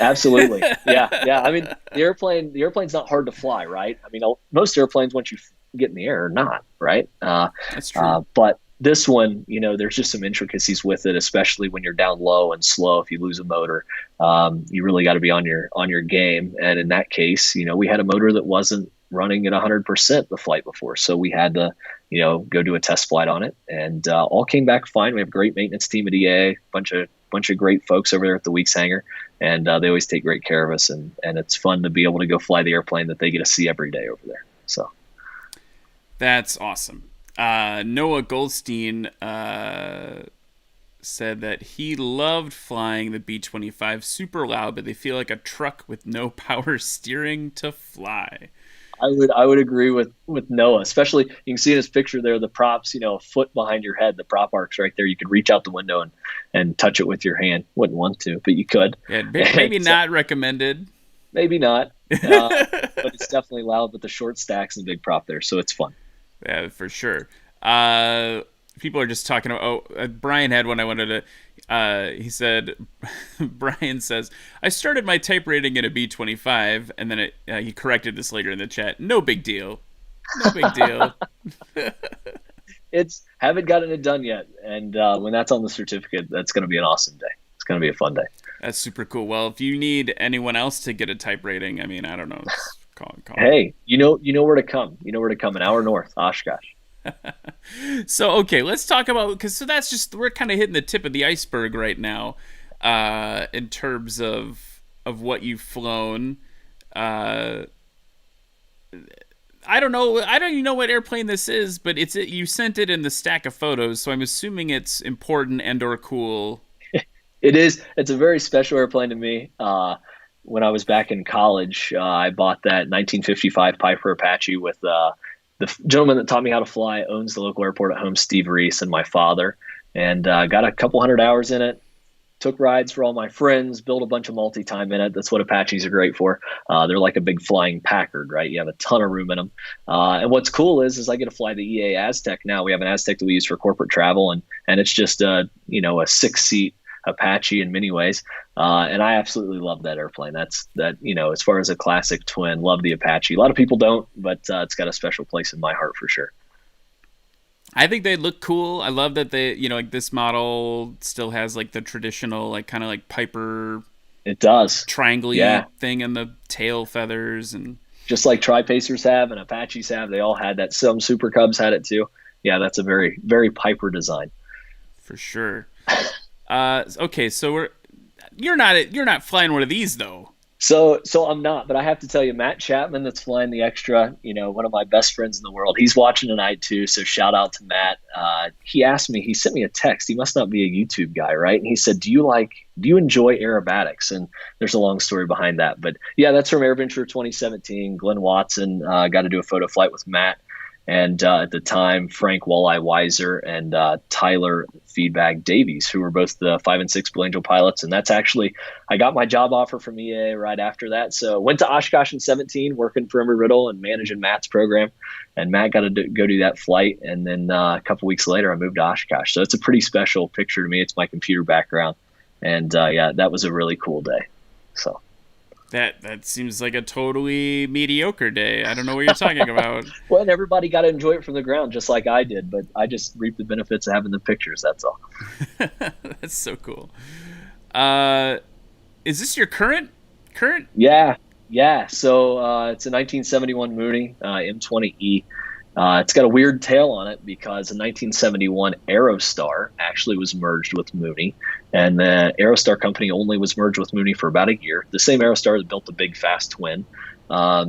Speaker 2: Absolutely. Yeah. I mean, the airplane's not hard to fly, right? I mean, most airplanes, once you get in the air, are not, right?
Speaker 1: That's true.
Speaker 2: But this one, there's just some intricacies with it, especially when you're down low and slow. If you lose a motor, you really got to be on your game. And in that case, we had a motor that wasn't running at 100% the flight before, so we had to, go do a test flight on it, and all came back fine. We have a great maintenance team at EA, bunch of great folks over there at the Weeks hangar. and they always take great care of us, and it's fun to be able to go fly the airplane that they get to see every day over there. So
Speaker 1: that's awesome. Noah Goldstein said that he loved flying the B-25 super loud, but they feel like a truck with no power steering to fly.
Speaker 2: I would agree with Noah, especially you can see in his picture there, the props, a foot behind your head, the prop arc's right there. You could reach out the window and touch it with your hand. Wouldn't want to, but you could.
Speaker 1: Yeah, maybe not recommended.
Speaker 2: Maybe not, but it's definitely loud with the short stacks and big prop there, so it's fun.
Speaker 1: Yeah, for sure. People are just talking about, Brian had one I wanted to, he said, Brian says, I started my type rating in a B-25, and then he corrected this later in the chat. No big deal. No big deal.
Speaker 2: Haven't gotten it done yet, and when that's on the certificate, that's going to be an awesome day. It's going to be a fun day.
Speaker 1: That's super cool. Well, if you need anyone else to get a type rating, I mean, I don't know. Call
Speaker 2: Hey, you know where to come. You know where to come, an hour north, Oshkosh.
Speaker 1: So, okay, let's talk about, so that's just, we're kind of hitting the tip of the iceberg right now in terms of what you've flown. I don't know. I don't even know what airplane this is, but you sent it in the stack of photos, so I'm assuming it's important and or cool.
Speaker 2: It is. It's a very special airplane to me. When I was back in college, I bought that 1955 Piper Apache with the gentleman that taught me how to fly owns the local airport at home, Steve Reese, and my father, and got a couple hundred hours in it. Took rides for all my friends, built a bunch of multi-time in it. That's what Apaches are great for. They're like a big flying Packard, right? You have a ton of room in them. And what's cool is I get to fly the EA Aztec now. We have an Aztec that we use for corporate travel, and it's just a 6-seat Apache in many ways. And I absolutely love that airplane. That's as far as a classic twin, love the Apache. A lot of people don't, but it's got a special place in my heart for sure.
Speaker 1: I think they look cool. I love that they, like this model still has like the traditional, like kind of like Piper.
Speaker 2: It does.
Speaker 1: Triangle-y thing and the tail feathers, and
Speaker 2: just like Tri-Pacers have and Apaches have, they all had that. Some Super Cubs had it too. Yeah, that's a very, very Piper design.
Speaker 1: For sure. Okay, so you're not flying one of these though.
Speaker 2: So I'm not, but I have to tell you, Matt Chapman, that's flying the extra, one of my best friends in the world, he's watching tonight too. So shout out to Matt. He sent me a text. He must not be a YouTube guy, right? And he said, do you enjoy aerobatics? And there's a long story behind that, but yeah, that's from AirVenture 2017. Glenn Watson got to do a photo flight with Matt. And at the time, Frank Walleye Weiser and Tyler Feedback Davies, who were both the 5 and 6 Blue Angel pilots. And that's actually, I got my job offer from EA right after that. So went to Oshkosh in 17, working for Embry-Riddle and managing Matt's program. And Matt got to go do that flight. And then a couple weeks later, I moved to Oshkosh. So it's a pretty special picture to me. It's my computer background. And that was a really cool day. So.
Speaker 1: That seems like a totally mediocre day. I don't know what you're talking about.
Speaker 2: Well, and everybody got to enjoy it from the ground, just like I did. But I just reaped the benefits of having the pictures. That's all.
Speaker 1: That's so cool. Is this your current?
Speaker 2: Yeah. So it's a 1971 Mooney M20E. It's got a weird tail on it because a 1971 Aerostar actually was merged with Mooney, and the Aerostar company only was merged with Mooney for about a year. The same Aerostar that built the big fast twin, so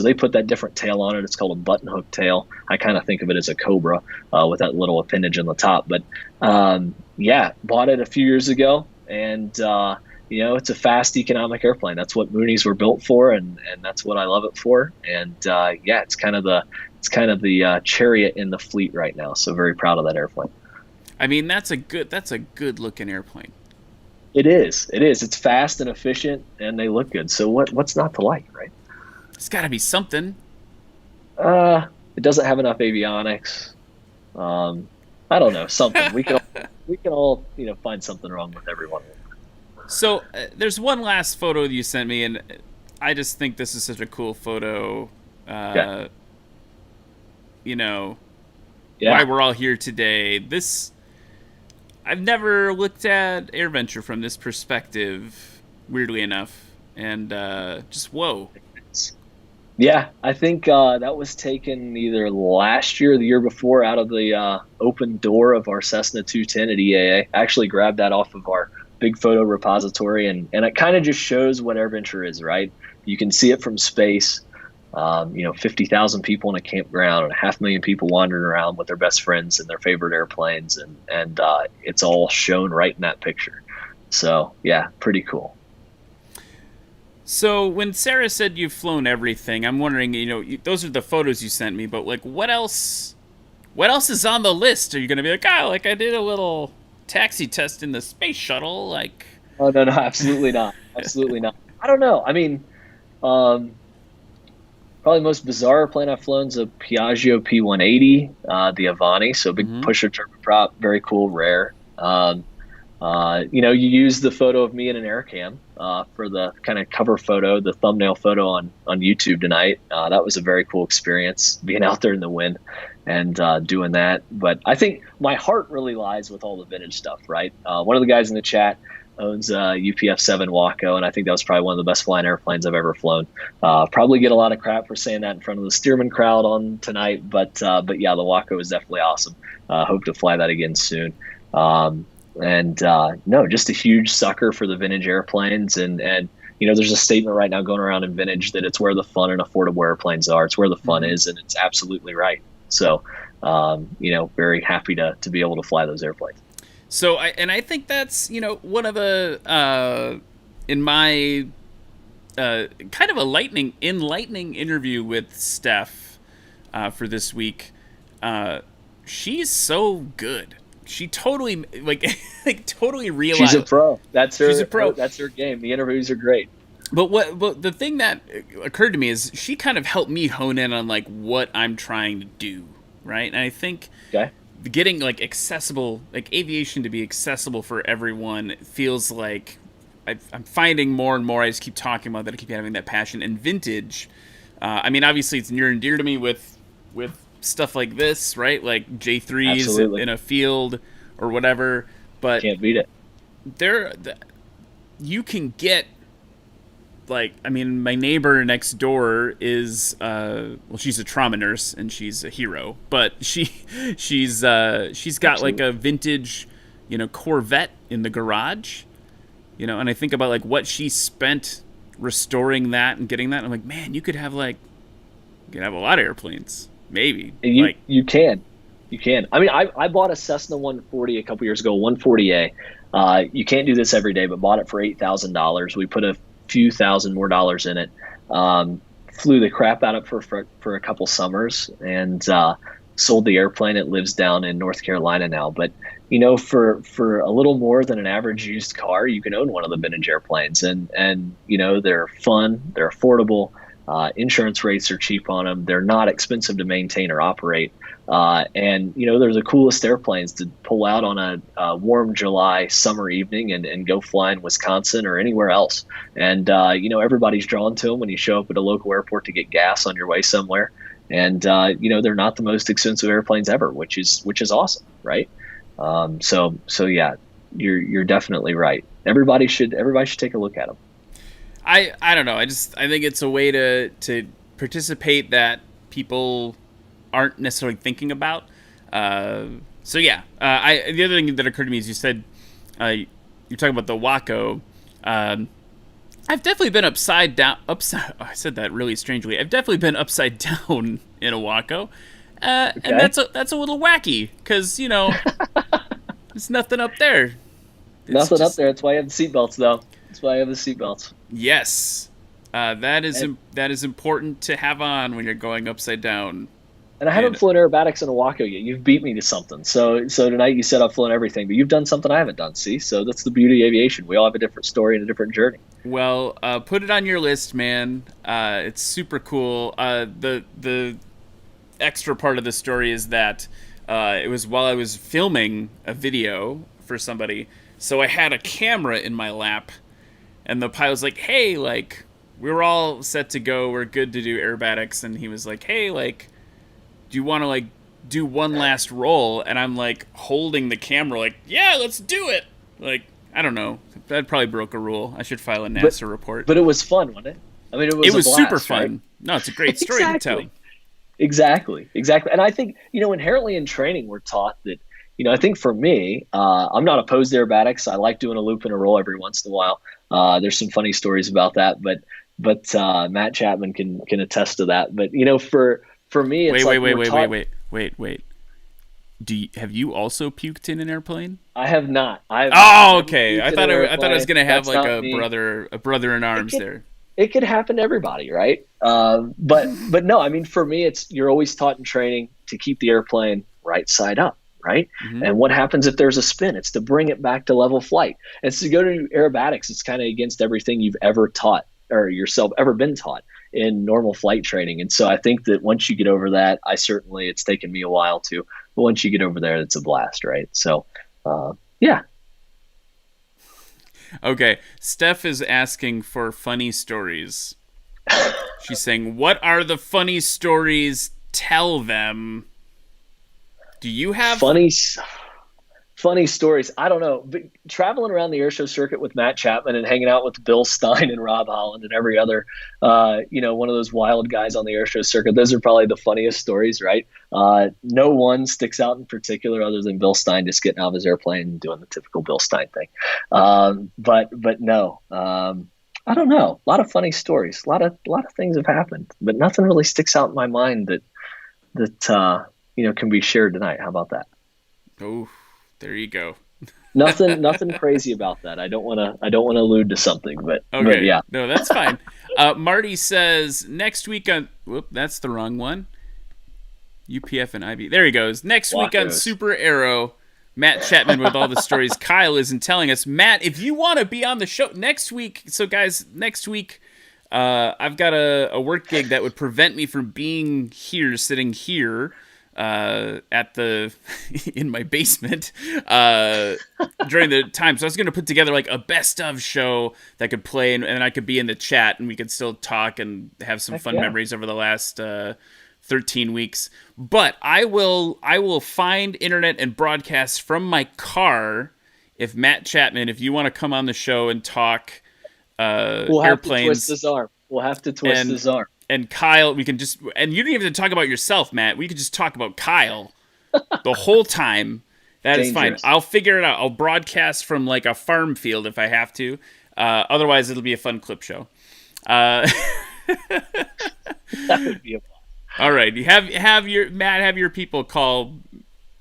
Speaker 2: they put that different tail on it. It's called a button hook tail. I kind of think of it as a Cobra with that little appendage on the top. But bought it a few years ago, and it's a fast economic airplane. That's what Moonies were built for, and that's what I love it for. And it's kind of the chariot in the fleet right now. So very proud of that airplane.
Speaker 1: I mean, that's a good looking airplane.
Speaker 2: It is. It's fast and efficient, and they look good. So what's not to like, right?
Speaker 1: It's got to be something.
Speaker 2: It doesn't have enough avionics. I don't know, something. We can all find something wrong with everyone.
Speaker 1: So there's one last photo you sent me, and I just think this is such a cool photo. Why we're all here today. I've never looked at AirVenture from this perspective, weirdly enough, and just whoa.
Speaker 2: Yeah, I think that was taken either last year or the year before out of the open door of our Cessna 210 at EAA. I actually grabbed that off of our big photo repository, and it kind of just shows what AirVenture is, right? You can see it from space. 50,000 people in a campground and 500,000 people wandering around with their best friends and their favorite airplanes, and it's all shown right in that picture. So yeah, pretty cool.
Speaker 1: So when Sarah said you've flown everything, I'm wondering, those are the photos you sent me, but like, what else is on the list? Are you going to be like, I did a little taxi test in the space shuttle, like?
Speaker 2: Oh, no, absolutely not. Absolutely not. I don't know. I mean, probably the most bizarre plane I've flown is a Piaggio P180, the Avani, so big pusher turboprop, very cool, rare. You use the photo of me in an air cam for the kind of cover photo, the thumbnail photo on YouTube tonight. That was a very cool experience, being out there in the wind and doing that. But I think my heart really lies with all the vintage stuff, right? One of the guys in the chat owns a UPF-7 Waco, and I think that was probably one of the best flying airplanes I've ever flown. Probably get a lot of crap for saying that in front of the Stearman crowd on tonight, but yeah, the Waco is definitely awesome. Hope to fly that again soon. No, just a huge sucker for the vintage airplanes, and there's a statement right now going around in vintage that it's where the fun and affordable airplanes are. It's where the fun is, and it's absolutely right. So, very happy to be able to fly those airplanes.
Speaker 1: So I think that's one of the in my kind of a enlightening interview with Steph for this week. She's so good. She totally totally realized
Speaker 2: she's a pro.
Speaker 1: She's a pro.
Speaker 2: That's her game. The interviews are great.
Speaker 1: But the thing that occurred to me is she kind of helped me hone in on like what I'm trying to do, right? And I think getting like accessible, like aviation to be accessible for everyone feels like I'm finding more and more. I just keep talking about that. I keep having that passion. And vintage, I mean, obviously it's near and dear to me with stuff like this, right? Like J3s in a field or whatever. But
Speaker 2: can't beat it.
Speaker 1: You can get like, I mean, my neighbor next door is she's a trauma nurse and she's a hero, but she's got like a vintage, Corvette in the garage, and I think about like what she spent restoring that and getting that. And I'm like, man, you could have a lot of airplanes, maybe.
Speaker 2: You can. I mean, I bought a Cessna 140 a couple years ago, 140A. You can't do this every day, but bought it for $8,000. We put a few thousand more dollars in it. Flew the crap out of it for a couple summers, and sold the airplane. It lives down in North Carolina now. But for a little more than an average used car, you can own one of the vintage airplanes, and they're fun, they're affordable. Insurance rates are cheap on them. They're not expensive to maintain or operate. And they're the coolest airplanes to pull out on a warm July summer evening and go fly in Wisconsin or anywhere else. And, everybody's drawn to them when you show up at a local airport to get gas on your way somewhere. And, they're not the most expensive airplanes ever, which is awesome. Right. So yeah, you're definitely right. Everybody should take a look at them.
Speaker 1: I don't know. I think it's a way to participate that people aren't necessarily thinking about. So yeah, the other thing that occurred to me is you said you're talking about the Waco. I've definitely been upside down. Oh, I said that really strangely. I've definitely been upside down in a Waco, and that's a little wacky because there's nothing up there.
Speaker 2: Nothing up there. That's why I have the seatbelts, though. That's why I have the seatbelts.
Speaker 1: Yes, that is important to have on when you're going upside down.
Speaker 2: And I haven't flown aerobatics in a Waco yet. You've beat me to something. So tonight you said I've flown everything, but you've done something I haven't done. See, so that's the beauty of aviation. We all have a different story and a different journey.
Speaker 1: Well, put it on your list, man. It's super cool. The extra part of the story is that it was while I was filming a video for somebody, so I had a camera in my lap, and the pilot was like, "Hey, like, we were all set to go. We're good to do aerobatics," and he was like, "Hey, like, do you want to like do one last roll?" And I'm like holding the camera like, "Yeah, let's do it." Like, I don't know. That probably broke a rule. I should file a NASA report.
Speaker 2: But it was fun, wasn't it? I mean, it was
Speaker 1: blast,
Speaker 2: super
Speaker 1: fun. Right? No, it's a great story to tell.
Speaker 2: Exactly. And I think, inherently in training, we're taught that, I think for me, I'm not opposed to aerobatics. I like doing a loop and a roll every once in a while. There's some funny stories about that, but Matt Chapman can attest to that. But for me, it's
Speaker 1: wait. Have you also puked in an airplane?
Speaker 2: I have not.
Speaker 1: Okay. I thought I was gonna have like a brother in arms there.
Speaker 2: It could happen to everybody, right? But no, I mean, for me, you're always taught in training to keep the airplane right side up, right? Mm-hmm. And what happens if there's a spin? It's to bring it back to level flight. And so to go to aerobatics, it's kind of against everything you've ever taught or yourself ever been taught in normal flight training. And so I think that once you get over that, it's taken me a while too, but once you get over there, it's a blast, right? So, yeah.
Speaker 1: Okay, Steph is asking for funny stories. She's saying, what are the funny stories? Tell them. Do you have
Speaker 2: funny stories? I don't know. But traveling around the airshow circuit with Matt Chapman and hanging out with Bill Stein and Rob Holland and every other, one of those wild guys on the airshow circuit, those are probably the funniest stories, right? No one sticks out in particular other than Bill Stein just getting out of his airplane and doing the typical Bill Stein thing. But no, I don't know. A lot of funny stories. A lot of things have happened, but nothing really sticks out in my mind that can be shared tonight. How about that?
Speaker 1: Oh, there you go.
Speaker 2: Nothing crazy about that. I don't want to allude to something, but
Speaker 1: okay.
Speaker 2: But yeah.
Speaker 1: No, that's fine. Marty says next week on. Whoop, that's the wrong one. UPF and IB. There he goes. Next week on SuperAero, Matt Chapman with all the stories Kyle isn't telling us. Matt, if you want to be on the show next week, so guys, next week, I've got a work gig that would prevent me from being here, sitting here, in my basement, during the time. So I was going to put together like a best of show that could play and I could be in the chat and we could still talk and have some fun memories over the last, 13 weeks, but I will find internet and broadcast from my car. If Matt Chapman, if you want to come on the show and talk,
Speaker 2: we'll have
Speaker 1: airplanes,
Speaker 2: to twist his arm. We'll have to twist his arm.
Speaker 1: And Kyle, we can just, and you don't even have to talk about yourself, Matt. We could just talk about Kyle the whole time. That is fine. I'll figure it out. I'll broadcast from like a farm field if I have to. Otherwise, it'll be a fun clip show.
Speaker 2: That would be a
Speaker 1: all right, you have your people call.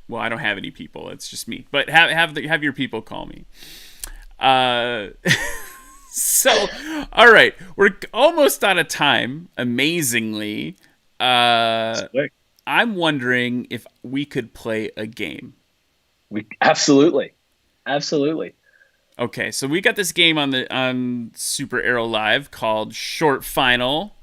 Speaker 1: Well, I don't have any people; it's just me. But have your people call me. So, all right, we're almost out of time. Amazingly, I'm wondering if we could play a game.
Speaker 2: Absolutely.
Speaker 1: Okay, so we got this game on SuperAero Live called Short Final.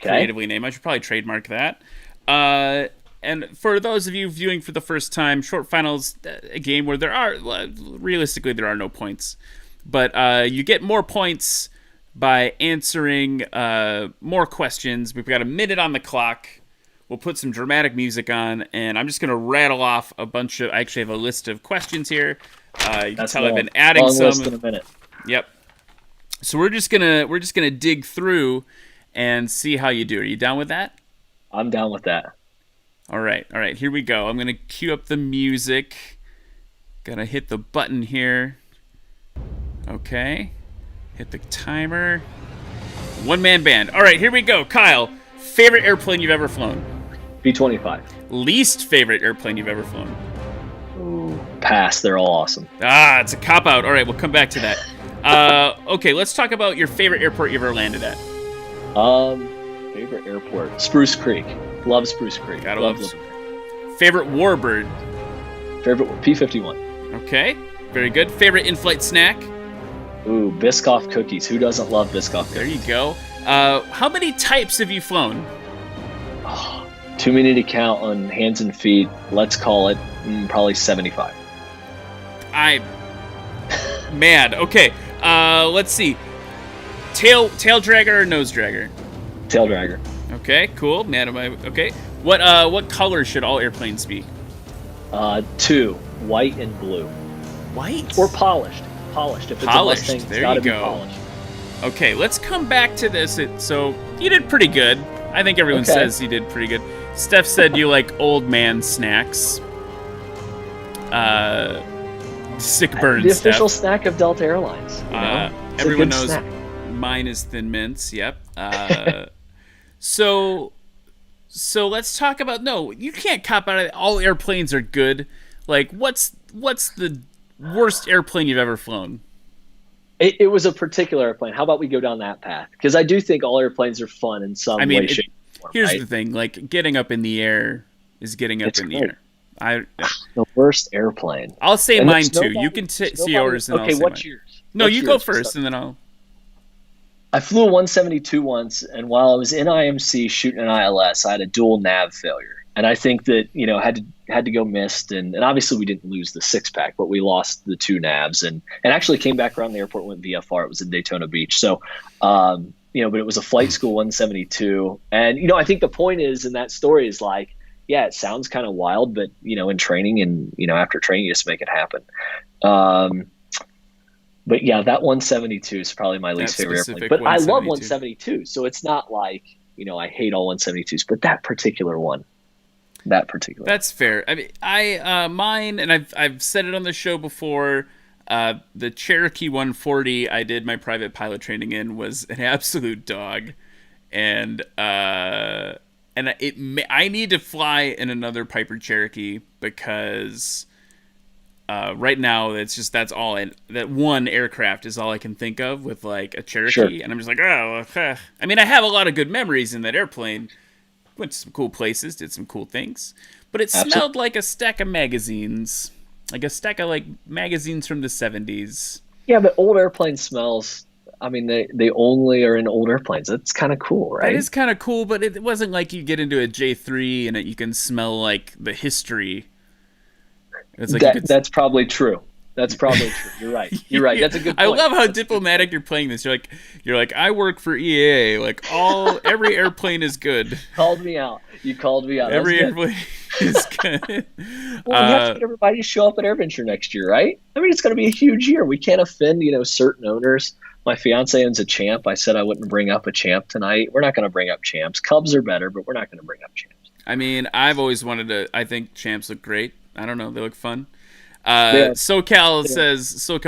Speaker 1: Creatively named. I should probably trademark that. And for those of you viewing for the first time, Short Final's a game where realistically there are no points. But you get more points by answering more questions. We've got a minute on the clock. We'll put some dramatic music on, and I'm just going to rattle off a bunch of... I actually have a list of questions here. You can tell I've been adding some...
Speaker 2: list in a minute.
Speaker 1: Yep. So we're just gonna dig through and see how you do. Are you down with that?
Speaker 2: I'm down with that.
Speaker 1: All right, here we go. I'm going to cue up the music. Gotta hit the button here. Okay. Hit the timer. One-man band. All right, here we go. Kyle, favorite airplane you've ever flown?
Speaker 2: B-25.
Speaker 1: Least favorite airplane you've ever flown?
Speaker 2: Ooh, pass. They're all awesome.
Speaker 1: It's a cop-out. All right, we'll come back to that. Okay, let's talk about your favorite airport you've ever landed at.
Speaker 2: Favorite airport? Spruce Creek. Love Spruce Creek.
Speaker 1: Gotta love favorite Warbird?
Speaker 2: Favorite P-51.
Speaker 1: Okay, very good. Favorite in-flight snack?
Speaker 2: Ooh, Biscoff cookies. Who doesn't love Biscoff cookies?
Speaker 1: There you go. How many types have you flown?
Speaker 2: Too many to count on hands and feet. Let's call it probably 75.
Speaker 1: I'm mad. Okay, let's see. Tail dragger or nose dragger?
Speaker 2: Tail dragger.
Speaker 1: Okay, cool. Man, okay? What color should all airplanes be?
Speaker 2: 2, white and blue.
Speaker 1: White
Speaker 2: or polished? Polished. If it's
Speaker 1: polished.
Speaker 2: A Mustang,
Speaker 1: there you go.
Speaker 2: Polished.
Speaker 1: Okay, let's come back to this. So you did pretty good. I think everyone says you did pretty good. Steph said you like old man snacks. sick burn
Speaker 2: The
Speaker 1: stuff.
Speaker 2: official snack of Delta Airlines. You know? It's a
Speaker 1: Everyone
Speaker 2: good
Speaker 1: knows
Speaker 2: snack.
Speaker 1: mine is Thin Mints. Yep. So let's talk about, no, you can't cop out of it. All airplanes are good. Like, what's the worst airplane you've ever flown?
Speaker 2: It was a particular airplane. How about we go down that path? Because I do think all airplanes are fun in some way, shape, or form.
Speaker 1: Here's
Speaker 2: right?
Speaker 1: the thing: like, getting up in the air is getting up in the air.
Speaker 2: The worst airplane.
Speaker 1: I'll say
Speaker 2: And
Speaker 1: mine
Speaker 2: there's
Speaker 1: too.
Speaker 2: nobody-
Speaker 1: You can
Speaker 2: there's
Speaker 1: see
Speaker 2: nobody-
Speaker 1: yours, and
Speaker 2: okay,
Speaker 1: I'll say
Speaker 2: what's
Speaker 1: mine.
Speaker 2: yours?
Speaker 1: No,
Speaker 2: What's
Speaker 1: you go
Speaker 2: yours?
Speaker 1: first, and then I'll.
Speaker 2: I flew a 172 once, and while I was in IMC shooting an ILS, I had a dual nav failure. And I think that, had to go missed, and obviously we didn't lose the 6-pack, but we lost the 2 navs, and actually came back around the airport, went VFR. It was in Daytona Beach. So, but it was a flight school 172. And, I think the point is in that story is like, yeah, it sounds kind of wild, but, in training and, after training, you just make it happen. But yeah, that 172 is probably my least favorite airplane. But I love 172, so it's not like, I hate all 172s, but that particular one.
Speaker 1: That's fair. I mean, mine, and I've said it on the show before. The Cherokee 140 I did my private pilot training in was an absolute dog, and I need to fly in another Piper Cherokee because right now that's all. That one aircraft is all I can think of with like a Cherokee,
Speaker 2: Sure.
Speaker 1: and I'm just like, I mean, I have a lot of good memories in that airplane. Went to some cool places, did some cool things, but it smelled like a stack of magazines, like a stack of like magazines from the 70s.
Speaker 2: Yeah, but old airplane smells, I mean, they only are in old airplanes. That's kind of cool, right?
Speaker 1: It is kind of cool, but it wasn't like you get into a J3 and you can smell like the history. It's like
Speaker 2: that's probably true. That's probably true. You're right. You're right. That's a good point.
Speaker 1: I love how diplomatic you're playing this. You're like, I work for EAA. Like every airplane is good.
Speaker 2: Called me out. You called me out.
Speaker 1: Every airplane is good.
Speaker 2: Well, we have to get everybody to show up at AirVenture next year, right? I mean, it's going to be a huge year. We can't offend, certain owners. My fiance owns a Champ. I said I wouldn't bring up a Champ tonight. We're not going to bring up Champs. Cubs are better, but we're not going to bring up Champs.
Speaker 1: I mean, I've always wanted to. I think Champs look great. I don't know. They look fun. SoCal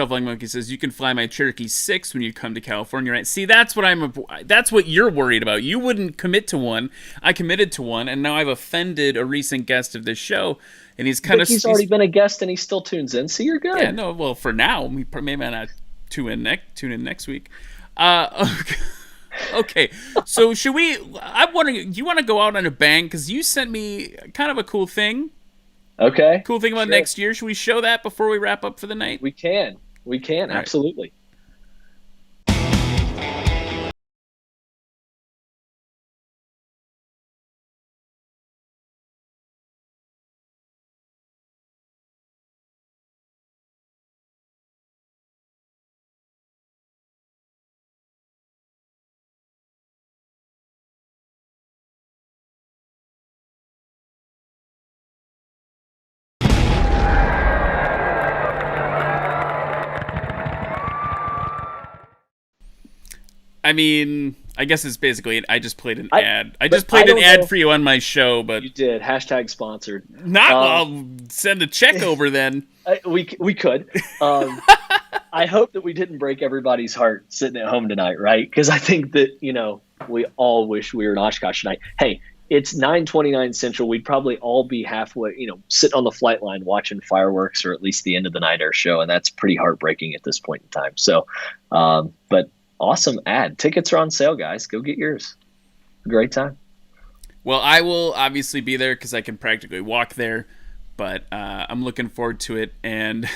Speaker 1: Flying Monkey says you can fly my Cherokee 6 when you come to California, right? See, that's what you're worried about. You wouldn't commit to one. I committed to one, and now I've offended a recent guest of this show, and he's he's
Speaker 2: already been a guest and he still tunes in, so you're good.
Speaker 1: Yeah, no, well, for now, we may not tune in next week. Okay, so should we? I'm wondering, do you want to go out on a bang? Because you sent me kind of a cool thing.
Speaker 2: Okay.
Speaker 1: Cool thing about next year. Should we show that before we wrap up for the night?
Speaker 2: We can. Absolutely.
Speaker 1: I mean, I guess it's basically I just played an ad. I just played an ad for you on my show, but
Speaker 2: you did #sponsored.
Speaker 1: I'll send a check over then.
Speaker 2: We could. I hope that we didn't break everybody's heart sitting at home tonight, right? Because I think that we all wish we were in Oshkosh tonight. Hey, it's 9:29 Central. We'd probably all be halfway, sitting on the flight line watching fireworks or at least the end of the night air show, and that's pretty heartbreaking at this point in time. So, but. Awesome ad. Tickets are on sale, guys. Go get yours. Great time.
Speaker 1: Well, I will obviously be there because I can practically walk there, but I'm looking forward to it. And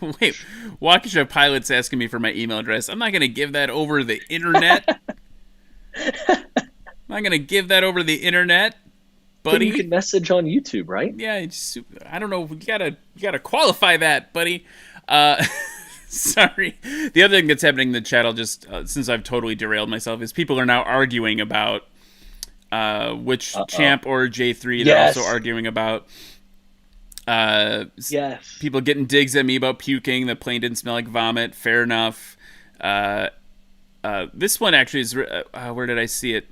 Speaker 1: wait, Waukesha Pilot's asking me for my email address. I'm not going to give that over the internet. Buddy.
Speaker 2: You can message on YouTube, right?
Speaker 1: Yeah, I don't know. You gotta qualify that, buddy. Sorry. The other thing that's happening in the chat, I'll just since I've totally derailed myself, is people are now arguing about which Champ or J3. They're also arguing about people getting digs at me about puking. The plane didn't smell like vomit. Fair enough. This one actually is. Where did I see it?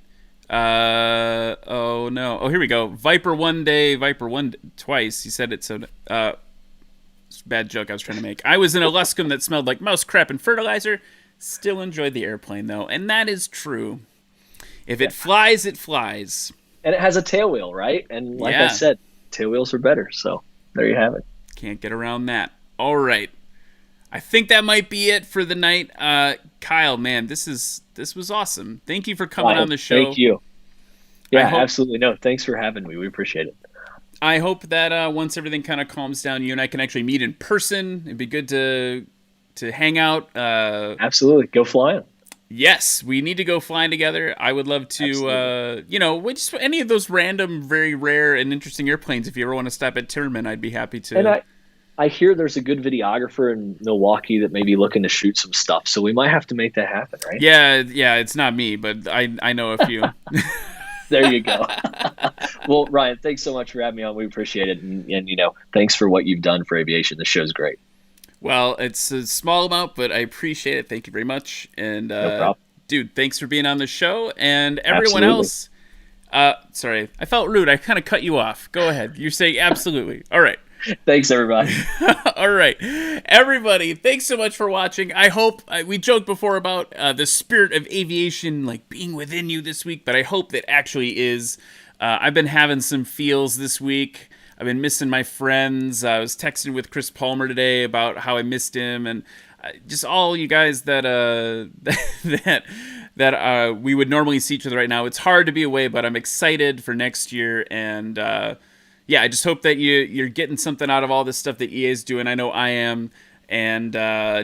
Speaker 1: Oh no. Oh, here we go. Viper one day, Viper twice. He said it so. It's a bad joke I was trying to make. I was in a Luscombe that smelled like mouse crap and fertilizer. Still enjoyed the airplane, though, and that is true. If it flies, it flies.
Speaker 2: And it has a tail wheel, right? And like I said, tail wheels are better. So there you have it.
Speaker 1: Can't get around that. All right. I think that might be it for the night. Kyle, man, this was awesome. Thank you for coming on the show.
Speaker 2: Thank you. Yeah, absolutely. No, thanks for having me. We appreciate it.
Speaker 1: I hope that once everything kind of calms down, you and I can actually meet in person. It'd be good to hang out.
Speaker 2: Absolutely. Go flying.
Speaker 1: Yes, we need to go flying together. I would love to, just any of those random, very rare and interesting airplanes. If you ever want to stop at Tillman, I'd be happy to.
Speaker 2: And I hear there's a good videographer in Milwaukee that may be looking to shoot some stuff. So we might have to make that happen, right?
Speaker 1: Yeah, it's not me, but I know a few.
Speaker 2: There you go. Well, Ryan, thanks so much for having me on. We appreciate it. And thanks for what you've done for aviation. The show's great. Well, it's a small amount, but I appreciate it. Thank you very much. And, no problem. Dude, thanks for being on the show. And everyone else, sorry, I felt rude. I kind of cut you off. Go ahead. You're saying absolutely. All right. Thanks, everybody. All right. Everybody, thanks so much for watching. I hope, we joked before about the spirit of aviation like being within you this week, but I hope that actually is. I've been having some feels this week. I've been missing my friends. I was texting with Chris Palmer today about how I missed him, and just all you guys that we would normally see each other right now. It's hard to be away, but I'm excited for next year, and I just hope that you're getting something out of all this stuff that EA is doing. I know I am, and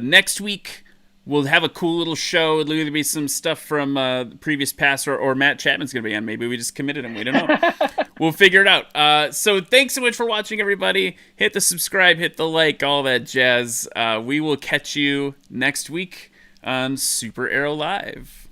Speaker 2: next week we'll have a cool little show. It'll either be some stuff from previous past, or Matt Chapman's going to be on. Maybe we just committed him. We don't know. We'll figure it out. So thanks so much for watching, everybody. Hit the subscribe, hit the like, all that jazz. We will catch you next week on SuperAero Live.